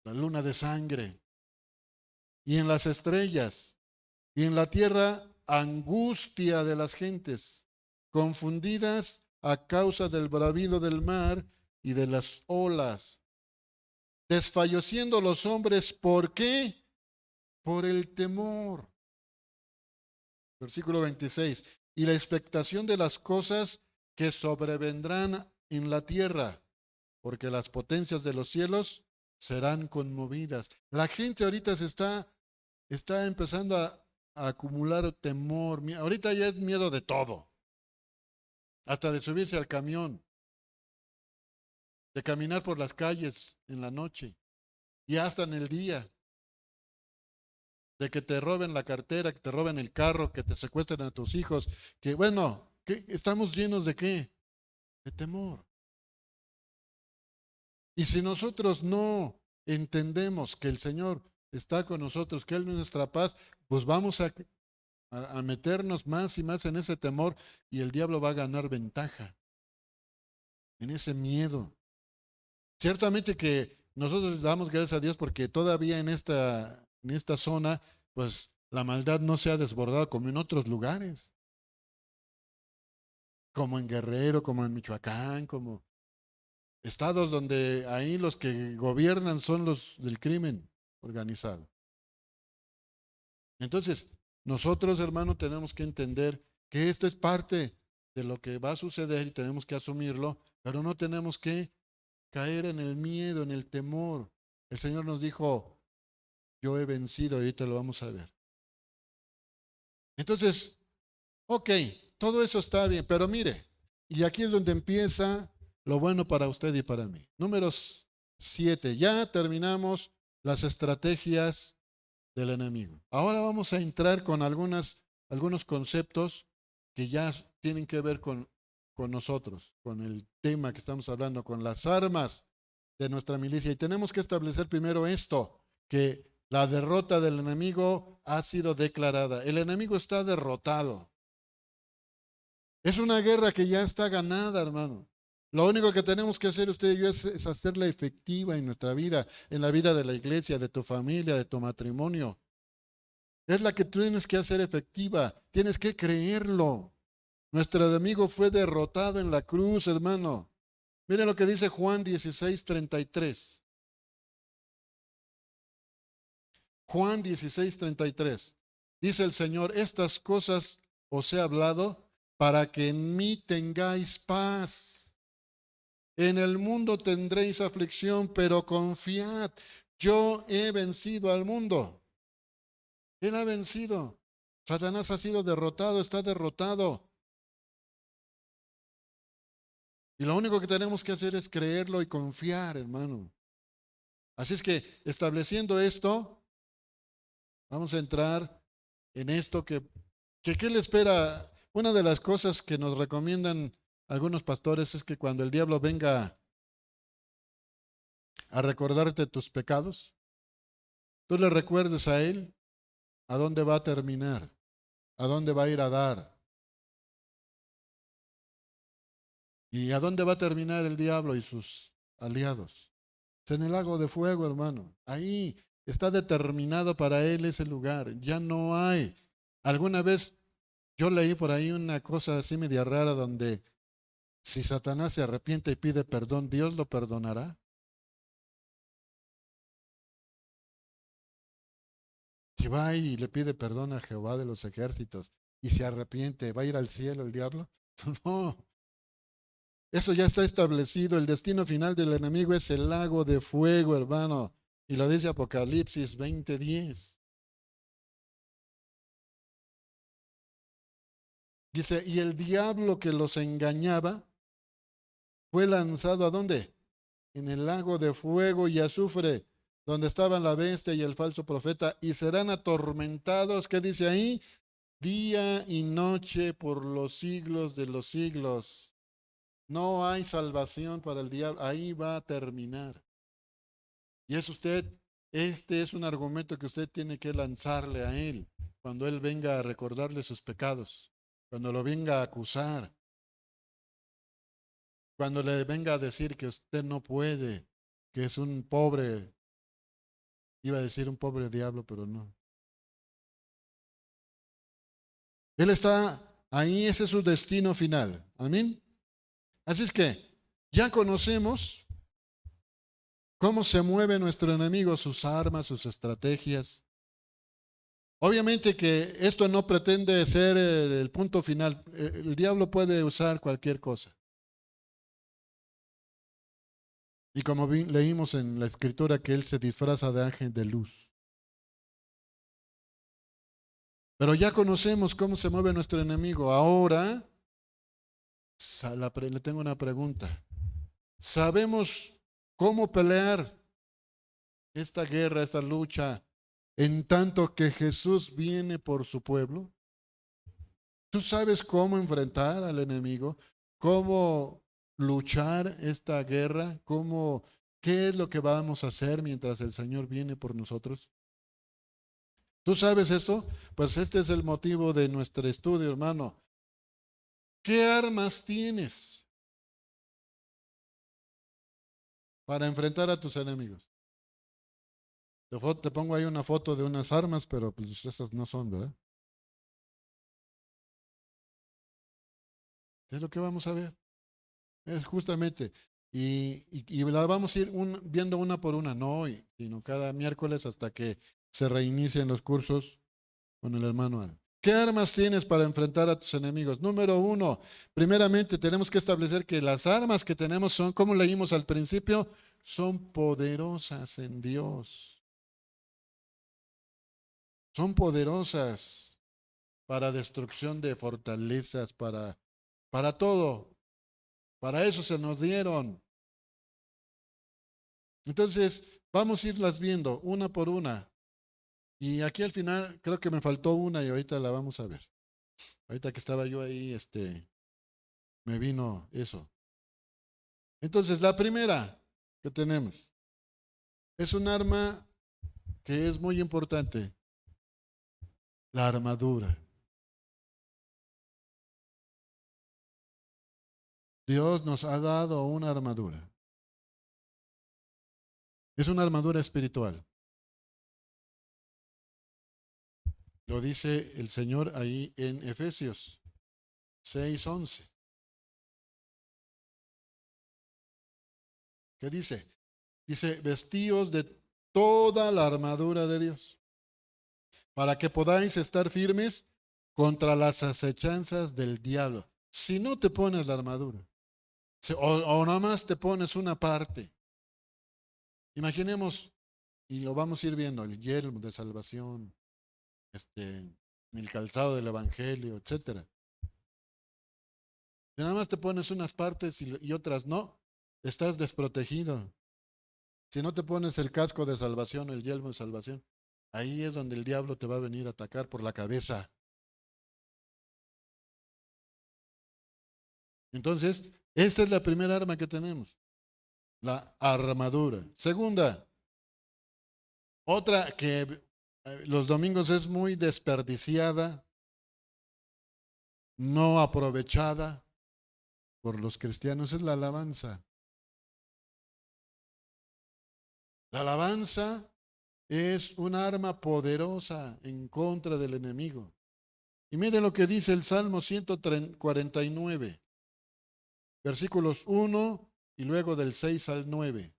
La luna de sangre. Y en las estrellas. Y en la tierra, angustia de las gentes, confundidas a causa del bravido del mar y de las olas. Desfalleciendo los hombres, ¿por qué? Por el temor. Versículo 26. Y la expectación de las cosas que sobrevendrán en la tierra, porque las potencias de los cielos serán conmovidas. La gente ahorita está empezando a acumular temor. Ahorita ya es miedo de todo, hasta de subirse al camión, de caminar por las calles en la noche y hasta en el día, de que te roben la cartera, que te roben el carro, que te secuestren a tus hijos, que bueno, ¿estamos llenos de qué? De temor. Y si nosotros no entendemos que el Señor está con nosotros, que Él es nuestra paz, pues vamos a meternos más y más en ese temor y el diablo va a ganar ventaja en ese miedo. Ciertamente que nosotros le damos gracias a Dios porque todavía en esta zona, pues la maldad no se ha desbordado como en otros lugares, como en Guerrero, como en Michoacán, como estados donde ahí los que gobiernan son los del crimen organizado. Entonces, nosotros, hermanos, tenemos que entender que esto es parte de lo que va a suceder y tenemos que asumirlo, pero no tenemos que caer en el miedo, en el temor. El Señor nos dijo, yo he vencido, y ahorita lo vamos a ver. Entonces, ok, todo eso está bien, pero mire, y aquí es donde empieza lo bueno para usted y para mí. Números 7, ya terminamos las estrategias del enemigo. Ahora vamos a entrar con algunos conceptos que ya tienen que ver con nosotros, con el tema que estamos hablando, con las armas de nuestra milicia. Y tenemos que establecer primero esto, que la derrota del enemigo ha sido declarada. El enemigo está derrotado. Es una guerra que ya está ganada, hermano. Lo único que tenemos que hacer usted y yo es hacerla efectiva en nuestra vida, en la vida de la iglesia, de tu familia, de tu matrimonio. Es la que tienes que hacer efectiva. Tienes que creerlo. Nuestro enemigo fue derrotado en la cruz, hermano. Miren lo que dice Juan 16:33. Juan 16:33. Dice el Señor, estas cosas os he hablado para que en mí tengáis paz. En el mundo tendréis aflicción, pero confiad, yo he vencido al mundo. Él ha vencido. Satanás ha sido derrotado, está derrotado. Y lo único que tenemos que hacer es creerlo y confiar, hermano. Así es que estableciendo esto, vamos a entrar en esto ¿qué le espera? Una de las cosas que nos recomiendan algunos pastores es que cuando el diablo venga a recordarte tus pecados, tú le recuerdes a él a dónde va a terminar, a dónde va a ir a dar. ¿Y a dónde va a terminar el diablo y sus aliados? Es en el lago de fuego, hermano. Ahí está determinado para él ese lugar. Ya no hay. Alguna vez yo leí por ahí una cosa así media rara donde si Satanás se arrepiente y pide perdón, ¿Dios lo perdonará? Si va y le pide perdón a Jehová de los ejércitos y se arrepiente, ¿va a ir al cielo el diablo? No. Eso ya está establecido. El destino final del enemigo es el lago de fuego, hermano. Y lo dice Apocalipsis 20:10. Dice, y el diablo que los engañaba fue lanzado ¿a dónde? En el lago de fuego y azufre, donde estaban la bestia y el falso profeta, y serán atormentados, ¿qué dice ahí? Día y noche por los siglos de los siglos. No hay salvación para el diablo, ahí va a terminar. Y este es un argumento que usted tiene que lanzarle a él cuando él venga a recordarle sus pecados, cuando lo venga a acusar, cuando le venga a decir que usted no puede, que es un pobre, iba a decir un pobre diablo, pero no. Él está ahí, ese es su destino final. Amén. Así es que ya conocemos cómo se mueve nuestro enemigo, sus armas, sus estrategias. Obviamente que esto no pretende ser el punto final. El diablo puede usar cualquier cosa. Y como leímos en la escritura que él se disfraza de ángel de luz. Pero ya conocemos cómo se mueve nuestro enemigo. Ahora le tengo una pregunta. ¿Sabemos cómo pelear esta guerra, esta lucha, en tanto que Jesús viene por su pueblo? ¿Tú sabes cómo enfrentar al enemigo? ¿Cómo luchar esta guerra? ¿Qué es lo que vamos a hacer mientras el Señor viene por nosotros? ¿Tú sabes eso? Pues este es el motivo de nuestro estudio, hermano. ¿Qué armas tienes para enfrentar a tus enemigos? Te pongo ahí una foto de unas armas, pero pues esas no son, ¿verdad? Es lo que vamos a ver. Es justamente. Y la vamos a ir viendo una por una, no hoy, sino cada miércoles hasta que se reinicien los cursos con el hermano Al. ¿Qué armas tienes para enfrentar a tus enemigos? Número uno, primeramente tenemos que establecer que las armas que tenemos son, como leímos al principio, son poderosas en Dios. Son poderosas para destrucción de fortalezas, para todo. Para eso se nos dieron. Entonces, vamos a irlas viendo una por una. Y aquí al final creo que me faltó una y ahorita la vamos a ver. Ahorita que estaba yo ahí, me vino eso. Entonces, la primera que tenemos es un arma que es muy importante, la armadura. Dios nos ha dado una armadura. Es una armadura espiritual. Lo dice el Señor ahí en Efesios 6:11. ¿Qué dice? Dice, vestíos de toda la armadura de Dios, para que podáis estar firmes contra las acechanzas del diablo. Si no te pones la armadura, o nada más te pones una parte, imaginemos, y lo vamos a ir viendo, el yelmo de salvación, el calzado del evangelio, etcétera. Si nada más te pones unas partes y otras no, estás desprotegido. Si no te pones el casco de salvación, el yelmo de salvación, ahí es donde el diablo te va a venir a atacar por la cabeza. Entonces, esta es la primera arma que tenemos, la armadura. Segunda, otra que los domingos es muy desperdiciada, no aprovechada por los cristianos, es la alabanza. La alabanza es un arma poderosa en contra del enemigo. Y miren lo que dice el Salmo 149, versículos 1 y luego del 6 al 9.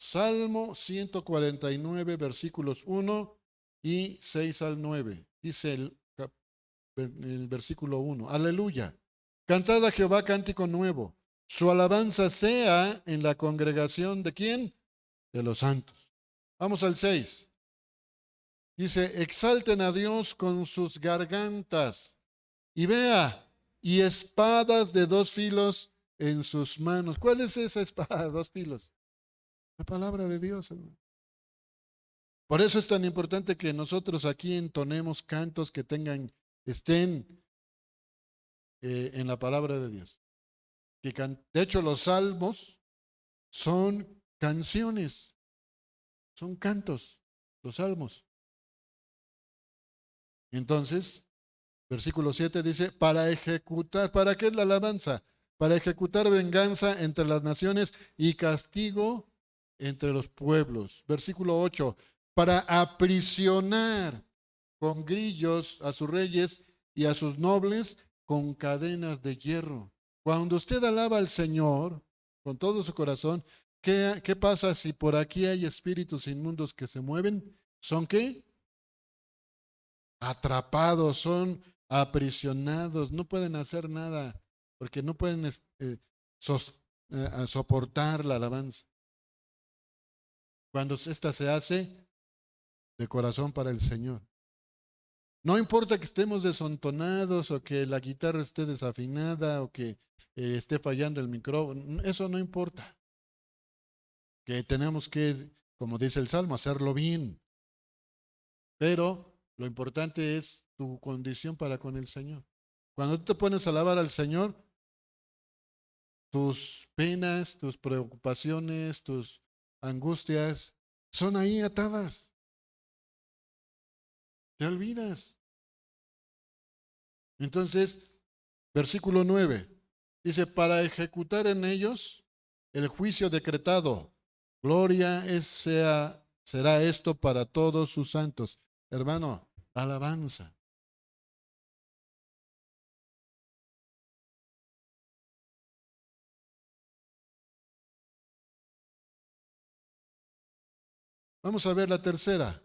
Salmo 149, versículos 1 y 6 al 9. Dice el versículo 1. Aleluya. Cantad a Jehová cántico nuevo. Su alabanza sea en la congregación de ¿quién? De los santos. Vamos al 6. Dice, exalten a Dios con sus gargantas Y vea, y espadas de 2 filos en sus manos. ¿Cuál es esa espada de 2 filos? La palabra de Dios, hermano. Por eso es tan importante que nosotros aquí entonemos cantos que estén en la palabra de Dios. De hecho, los salmos son canciones, son cantos, los salmos. Entonces, versículo 7 dice, ¿para qué es la alabanza? Para ejecutar venganza entre las naciones y castigo entre los pueblos. Versículo 8, para aprisionar con grillos a sus reyes y a sus nobles con cadenas de hierro. Cuando usted alaba al Señor con todo su corazón, ¿qué pasa si por aquí hay espíritus inmundos que se mueven? ¿Son qué? Atrapados, son aprisionados, no pueden hacer nada porque no pueden soportar la alabanza. Cuando esta se hace de corazón para el Señor. No importa que estemos desentonados o que la guitarra esté desafinada o que esté fallando el micrófono, eso no importa. Que tenemos que, como dice el Salmo, hacerlo bien. Pero lo importante es tu condición para con el Señor. Cuando tú te pones a alabar al Señor, tus penas, tus preocupaciones, tus angustias son ahí atadas. Te olvidas. Entonces, versículo 9, dice, para ejecutar en ellos el juicio decretado. Gloria será esto para todos sus santos. Hermano, alabanza. Vamos a ver la tercera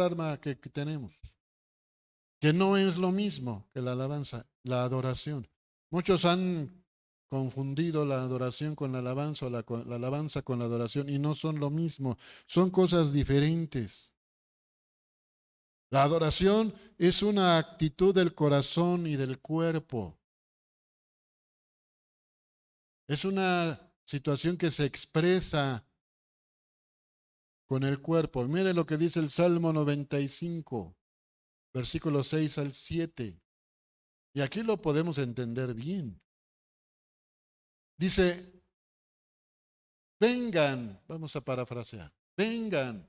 arma que tenemos, que no es lo mismo que la alabanza, la adoración. Muchos han confundido la adoración con la alabanza, o la alabanza con la adoración, y no son lo mismo, son cosas diferentes. La adoración es una actitud del corazón y del cuerpo. Es una situación que se expresa con el cuerpo. Mire lo que dice el Salmo 95, versículos 6 al 7. Y aquí lo podemos entender bien. Dice, vengan, vamos a parafrasear, vengan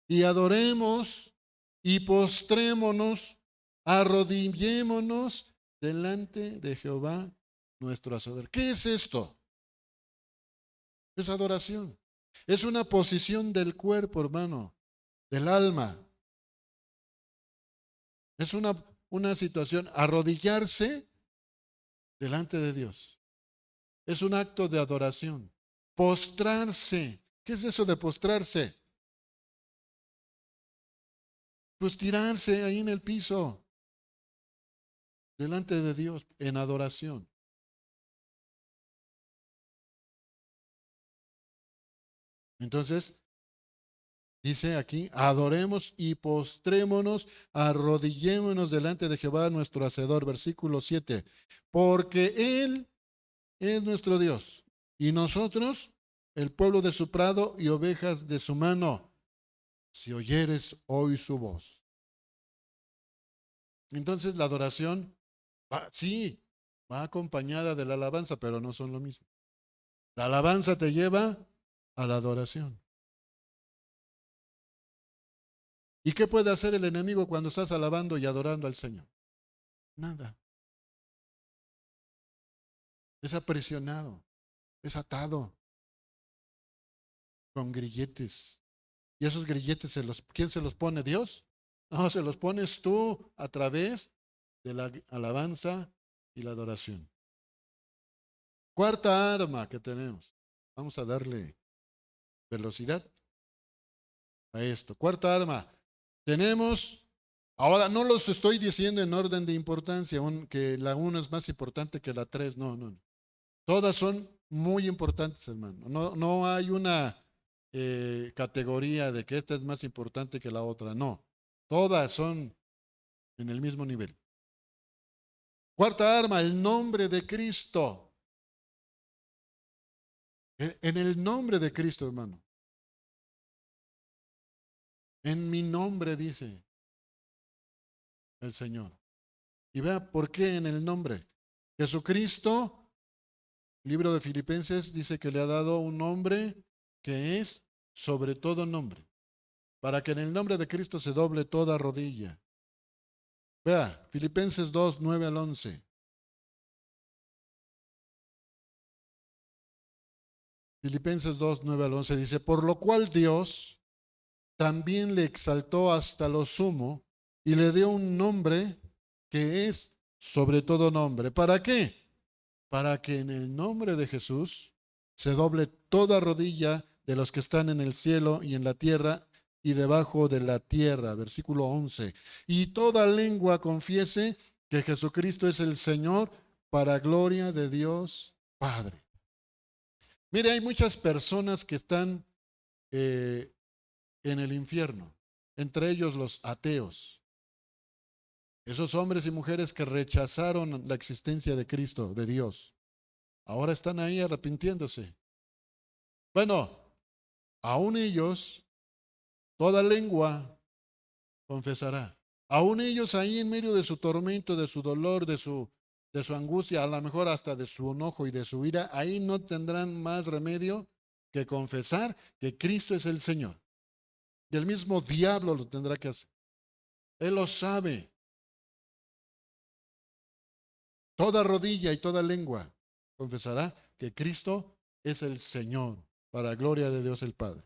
y adoremos y postrémonos, arrodillémonos delante de Jehová nuestro Hacedor. ¿Qué es esto? Es adoración. Es una posición del cuerpo, hermano, del alma. Es una situación, arrodillarse delante de Dios. Es un acto de adoración. Postrarse. ¿Qué es eso de postrarse? Pues tirarse ahí en el piso, delante de Dios, en adoración. Entonces, dice aquí, adoremos y postrémonos, arrodillémonos delante de Jehová nuestro Hacedor. Versículo 7. Porque Él es nuestro Dios y nosotros el pueblo de su prado y ovejas de su mano. Si oyeres hoy su voz. Entonces la adoración, sí, va acompañada de la alabanza, pero no son lo mismo. La alabanza te lleva a la adoración. ¿Y qué puede hacer el enemigo cuando estás alabando y adorando al Señor? Nada. Es aprisionado, es atado con grilletes. ¿Y esos grilletes quién se los pone? ¿Dios? No, se los pones tú a través de la alabanza y la adoración. Cuarta arma que tenemos. Vamos a darle velocidad a esto. Cuarta arma. Tenemos, ahora no los estoy diciendo en orden de importancia, que la 1 es más importante que la 3, no, no. Todas son muy importantes, hermano. No hay una categoría de que esta es más importante que la otra, no. Todas son en el mismo nivel. Cuarta arma, el nombre de Cristo. En el nombre de Cristo, hermano. En mi nombre, dice el Señor. Y vea por qué en el nombre. Jesucristo, libro de Filipenses, dice que le ha dado un nombre que es sobre todo nombre, para que en el nombre de Cristo se doble toda rodilla. Vea, Filipenses 2, 9 al 11. Filipenses 2, 9 al 11 dice, por lo cual Dios también le exaltó hasta lo sumo y le dio un nombre que es sobre todo nombre. ¿Para qué? Para que en el nombre de Jesús se doble toda rodilla de los que están en el cielo y en la tierra y debajo de la tierra. Versículo 11. Y toda lengua confiese que Jesucristo es el Señor para gloria de Dios Padre. Mire, hay muchas personas que están en el infierno, entre ellos los ateos. Esos hombres y mujeres que rechazaron la existencia de Cristo, de Dios, ahora están ahí arrepintiéndose. Bueno, aún ellos, toda lengua confesará. Aún ellos ahí en medio de su tormento, de su dolor, de su angustia, a lo mejor hasta de su enojo y de su ira, ahí no tendrán más remedio que confesar que Cristo es el Señor. Y el mismo diablo lo tendrá que hacer. Él lo sabe. Toda rodilla y toda lengua confesará que Cristo es el Señor, para gloria de Dios el Padre.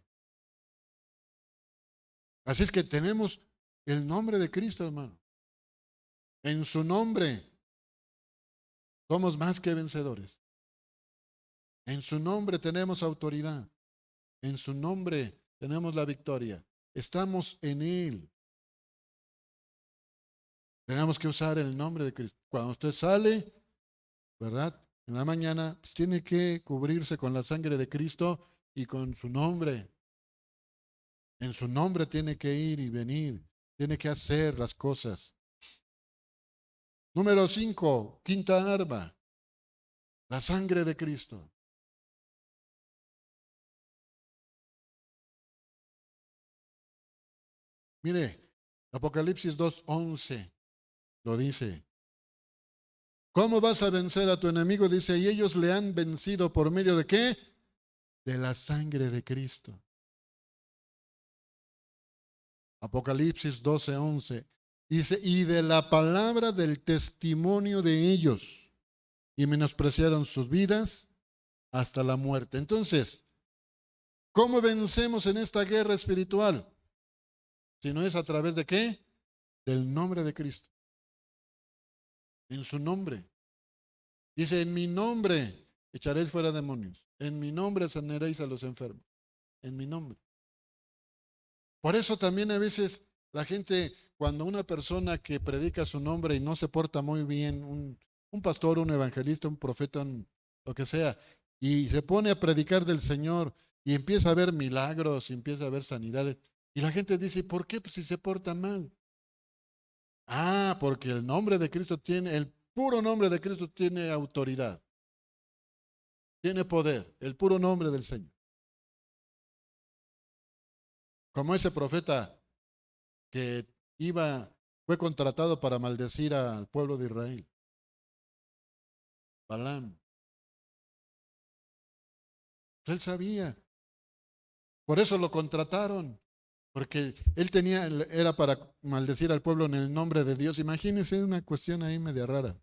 Así es que tenemos el nombre de Cristo, hermano. En su nombre somos más que vencedores. En su nombre tenemos autoridad. En su nombre tenemos la victoria. Estamos en Él. Tenemos que usar el nombre de Cristo. Cuando usted sale, ¿verdad? En la mañana, pues tiene que cubrirse con la sangre de Cristo y con su nombre. En su nombre tiene que ir y venir. Tiene que hacer las cosas. Número 5, quinta arma. La sangre de Cristo. Mire, Apocalipsis 2:11 lo dice. ¿Cómo vas a vencer a tu enemigo? Dice, y ellos le han vencido por medio de ¿qué? De la sangre de Cristo. Apocalipsis 12:11 dice, y de la palabra del testimonio de ellos, y menospreciaron sus vidas hasta la muerte. Entonces, ¿cómo vencemos en esta guerra espiritual? Si no es a través de ¿qué? Del nombre de Cristo. En su nombre. Dice, en mi nombre echaréis fuera demonios. En mi nombre sanaréis a los enfermos. En mi nombre. Por eso también a veces la gente, cuando una persona que predica su nombre y no se porta muy bien, un pastor, un evangelista, un profeta, lo que sea, y se pone a predicar del Señor y empieza a ver milagros y empieza a ver sanidades, y la gente dice, ¿por qué? Pues si se porta mal. Ah, porque el nombre de Cristo tiene, el puro nombre de Cristo tiene autoridad, tiene poder, el puro nombre del Señor. Como ese profeta que fue contratado para maldecir al pueblo de Israel, Balaam. Él sabía, por eso lo contrataron, porque era para maldecir al pueblo en el nombre de Dios. Imagínense una cuestión ahí media rara.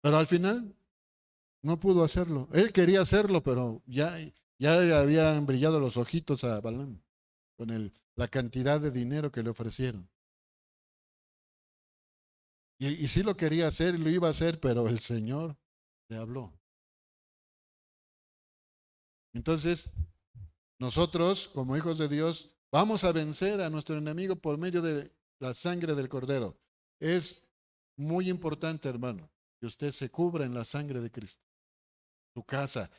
Pero al final no pudo hacerlo. Él quería hacerlo, pero ya habían brillado los ojitos a Balaam con la cantidad de dinero que le ofrecieron. Y sí lo quería hacer y lo iba a hacer, pero el Señor le habló. Entonces, nosotros, como hijos de Dios, vamos a vencer a nuestro enemigo por medio de la sangre del Cordero. Es muy importante, hermano, que usted se cubra en la sangre de Cristo. Su casa.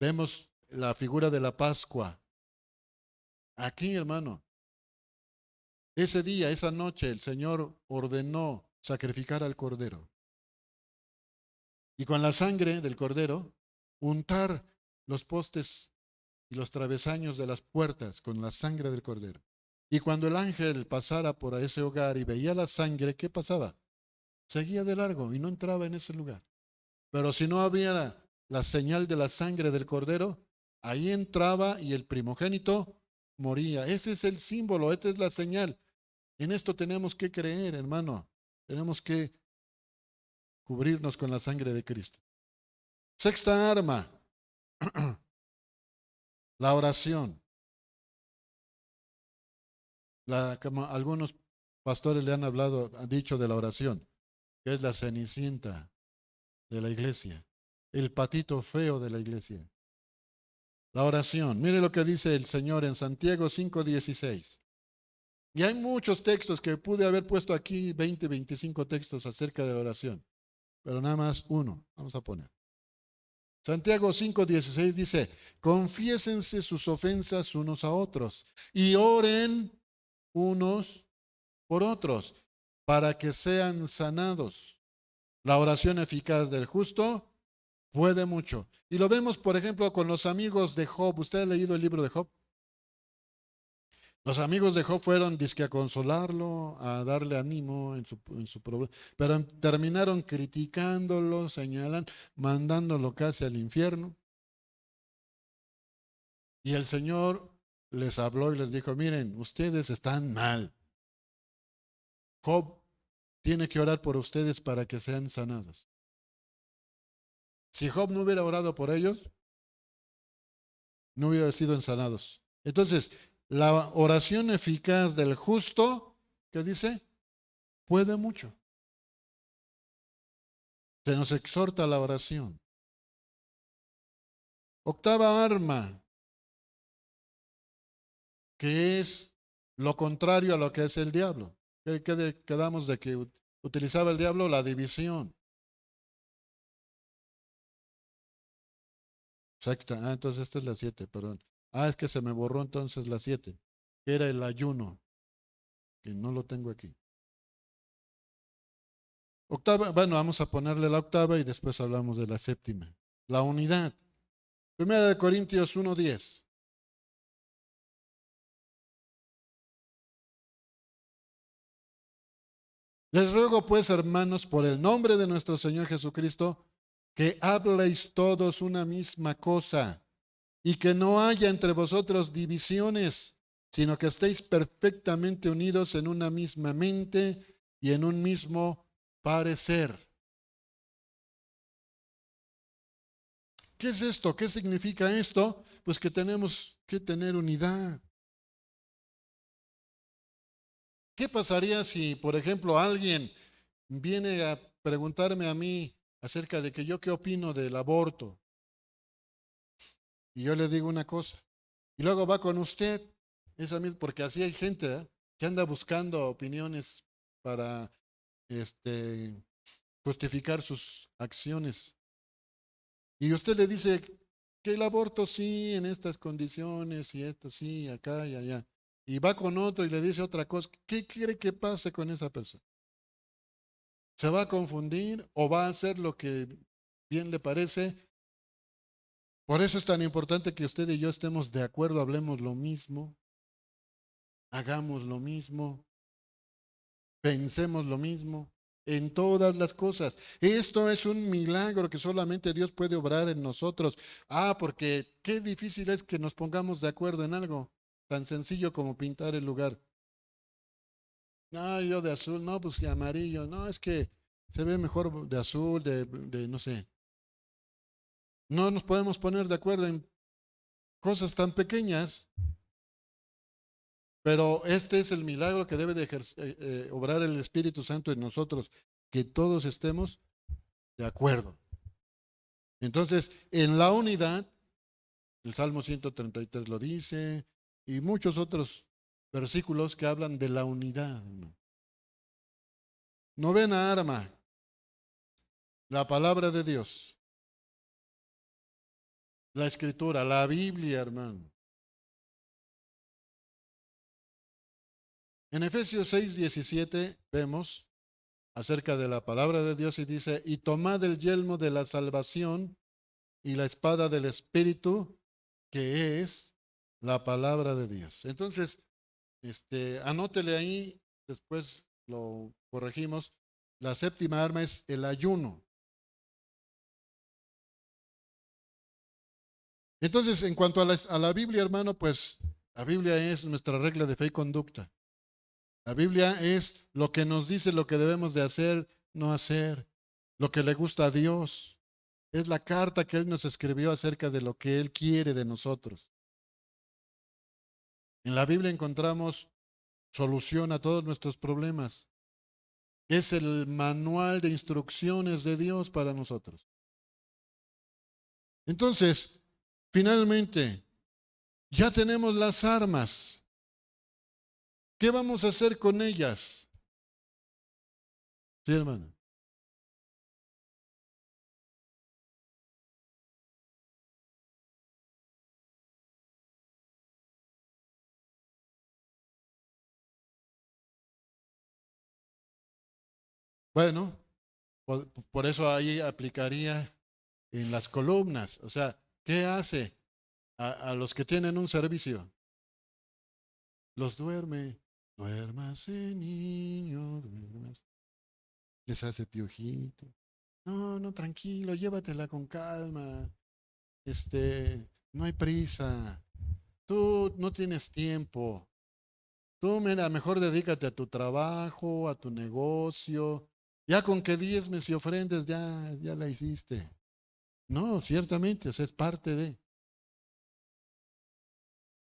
Vemos la figura de la Pascua. Aquí, hermano, ese día, esa noche, el Señor ordenó sacrificar al cordero. Y con la sangre del cordero, untar los postes y los travesaños de las puertas con la sangre del cordero. Y cuando el ángel pasara por ese hogar y veía la sangre, ¿qué pasaba? Seguía de largo y no entraba en ese lugar. Pero si no había la señal de la sangre del cordero, ahí entraba y el primogénito moría. Ese es el símbolo, esta es la señal. En esto tenemos que creer, hermano. Tenemos que cubrirnos con la sangre de Cristo. Sexta arma, la oración. Como algunos pastores le han hablado, han dicho de la oración, que es la cenicienta de la iglesia, el patito feo de la iglesia. La oración. Mire lo que dice el Señor en Santiago 5:16. Y hay muchos textos que pude haber puesto aquí, 20, 25 textos acerca de la oración, pero nada más uno, vamos a poner. Santiago 5:16 dice, confiésense sus ofensas unos a otros y oren unos por otros para que sean sanados. La oración eficaz del justo puede mucho. Y lo vemos, por ejemplo, con los amigos de Job. ¿Usted ha leído el libro de Job? Los amigos de Job fueron dizque a consolarlo, a darle ánimo en su problema, pero terminaron criticándolo, señalando, mandándolo casi al infierno. Y el Señor les habló y les dijo, miren, ustedes están mal. Job tiene que orar por ustedes para que sean sanados. Si Job no hubiera orado por ellos, no hubieran sido sanados. Entonces, la oración eficaz del justo, ¿qué dice? Puede mucho. Se nos exhorta la oración. Octava arma, que es lo contrario a lo que es el diablo. ¿Qué quedamos de que utilizaba el diablo? La división. Exacto. Entonces esta es la 7, perdón. Es que se me borró entonces la 7, que era el ayuno, que no lo tengo aquí. Octava, bueno, vamos a ponerle la octava y después hablamos de la séptima. La unidad. Primera de Corintios 1:10. Les ruego pues, hermanos, por el nombre de nuestro Señor Jesucristo, que habléis todos una misma cosa y que no haya entre vosotros divisiones, sino que estéis perfectamente unidos en una misma mente y en un mismo parecer. ¿Qué es esto? ¿Qué significa esto? Pues que tenemos que tener unidad. ¿Qué pasaría si, por ejemplo, alguien viene a preguntarme a mí acerca de que yo qué opino del aborto? Y yo le digo una cosa. Y luego va con usted, porque así hay gente que anda buscando opiniones para justificar sus acciones. Y usted le dice que el aborto sí, en estas condiciones, y esto sí, acá y allá. Y va con otro y le dice otra cosa. ¿Qué quiere que pase con esa persona? ¿Se va a confundir o va a hacer lo que bien le parece? Por eso es tan importante que usted y yo estemos de acuerdo, hablemos lo mismo, hagamos lo mismo, pensemos lo mismo en todas las cosas. Esto es un milagro que solamente Dios puede obrar en nosotros. Porque qué difícil es que nos pongamos de acuerdo en algo tan sencillo como pintar el lugar. No, yo de azul, no, pues de amarillo, no, es que se ve mejor de azul, de no sé. No nos podemos poner de acuerdo en cosas tan pequeñas, pero este es el milagro que debe de obrar el Espíritu Santo en nosotros, que todos estemos de acuerdo. Entonces, en la unidad, el Salmo 133 lo dice, y muchos otros versículos que hablan de la unidad. Novena arma, la palabra de Dios, la escritura, la Biblia, hermano. En Efesios 6:17 vemos acerca de la palabra de Dios y dice, y tomad el yelmo de la salvación y la espada del Espíritu, que es la palabra de Dios. Entonces, anótele ahí, después lo corregimos. La séptima arma es el ayuno. Entonces, en cuanto a la Biblia, hermano, pues la Biblia es nuestra regla de fe y conducta. La Biblia es lo que nos dice lo que debemos de hacer, no hacer, lo que le gusta a Dios. Es la carta que Él nos escribió acerca de lo que Él quiere de nosotros. En la Biblia encontramos solución a todos nuestros problemas. Es el manual de instrucciones de Dios para nosotros. Entonces, finalmente, ya tenemos las armas. ¿Qué vamos a hacer con ellas? Sí, hermano. Bueno, por eso ahí aplicaría en las columnas. O sea, ¿qué hace a los que tienen un servicio? Los duerme. Duérmase, niño, duérmase. Les hace piojito. No, no, tranquilo, llévatela con calma. No hay prisa. Tú no tienes tiempo. Tú, mira, mejor dedícate a tu trabajo, a tu negocio. Ya con que diezmes y ofrendes, ya la hiciste. No, ciertamente, o sea, es parte de.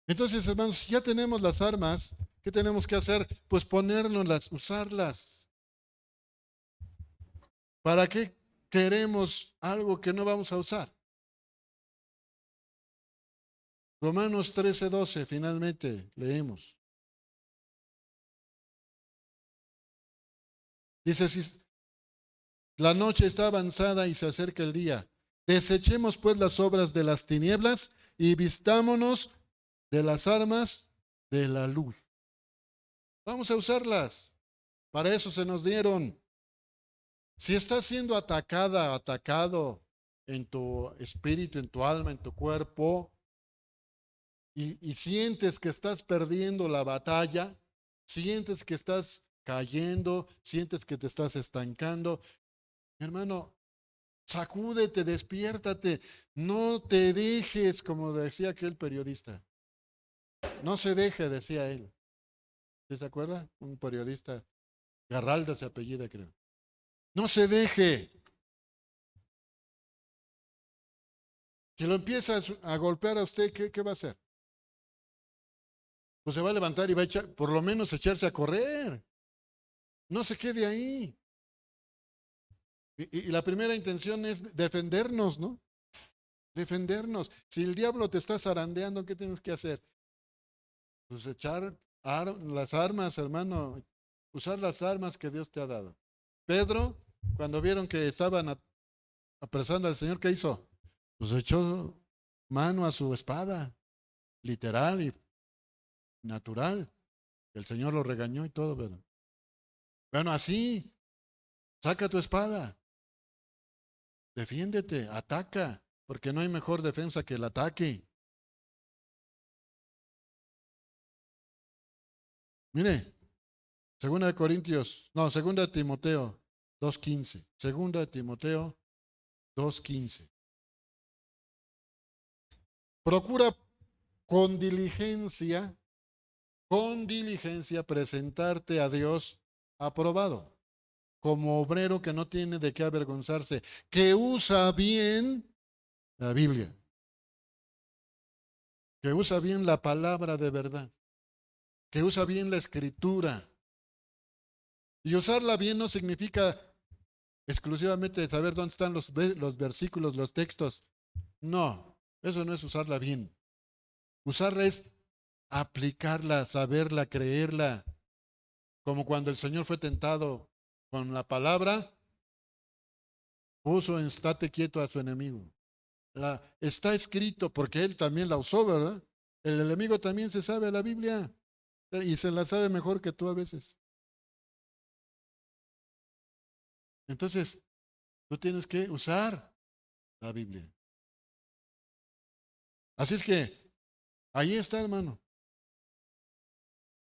Entonces, hermanos, ya tenemos las armas. ¿Qué tenemos que hacer? Pues ponérnoslas, usarlas. ¿Para qué queremos algo que no vamos a usar? Romanos 13:12, finalmente, leemos. Dice, si la noche está avanzada y se acerca el día, desechemos pues las obras de las tinieblas y vistámonos de las armas de la luz. Vamos a usarlas. Para eso se nos dieron. Si estás siendo atacada, atacado en tu espíritu, en tu alma, en tu cuerpo, y sientes que estás perdiendo la batalla, sientes que estás cayendo, sientes que te estás estancando, hermano, sacúdete, despiértate, no te dejes, como decía aquel periodista. No se deje, decía él. ¿Sí se acuerda? Un periodista, Garralda se apellida, creo. No se deje. Si lo empieza a golpear a usted, ¿qué va a hacer? Pues se va a levantar y va a echar, por lo menos echarse a correr. No se quede ahí. Y la primera intención es defendernos, ¿no? Defendernos. Si el diablo te está zarandeando, ¿qué tienes que hacer? Pues echar las armas, hermano, usar las armas que Dios te ha dado. Pedro, cuando vieron que estaban apresando al Señor, ¿qué hizo? Pues echó mano a su espada, literal y natural. El Señor lo regañó y todo, pero bueno, así, saca tu espada, defiéndete, ataca, porque no hay mejor defensa que el ataque. Mire, segunda de Timoteo 2:15. Segunda de Timoteo 2:15. Procura con diligencia presentarte a Dios aprobado, como obrero que no tiene de qué avergonzarse, que usa bien la Biblia, que usa bien la palabra de verdad, que usa bien la escritura. Y usarla bien no significa exclusivamente saber dónde están los versículos, los textos. No, eso no es usarla bien. Usarla es aplicarla, saberla, creerla, como cuando el Señor fue tentado con la palabra, puso en estate quieto a su enemigo. Está escrito porque él también la usó, ¿verdad? El enemigo también se sabe la Biblia y se la sabe mejor que tú a veces. Entonces, tú tienes que usar la Biblia. Así es que, ahí está, hermano.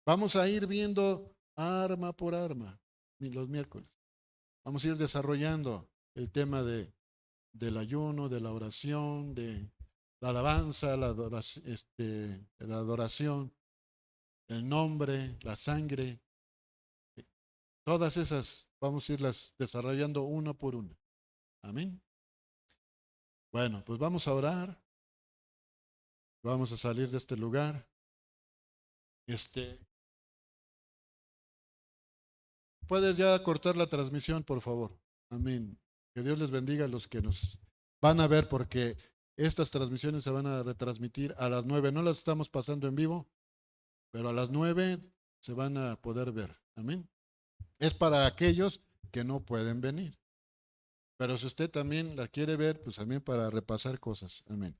Vamos a ir viendo arma por arma los miércoles. Vamos a ir desarrollando el tema del ayuno, de la oración, de la alabanza, la adoración, el nombre, la sangre. Todas esas vamos a irlas desarrollando una por una. Amén. Bueno, pues vamos a orar. Vamos a salir de este lugar. Puedes ya cortar la transmisión, por favor. Amén. Que Dios les bendiga a los que nos van a ver, porque estas transmisiones se van a retransmitir a las 9. No las estamos pasando en vivo, pero a las 9 se van a poder ver. Amén. Es para aquellos que no pueden venir. Pero si usted también la quiere ver, pues también para repasar cosas. Amén.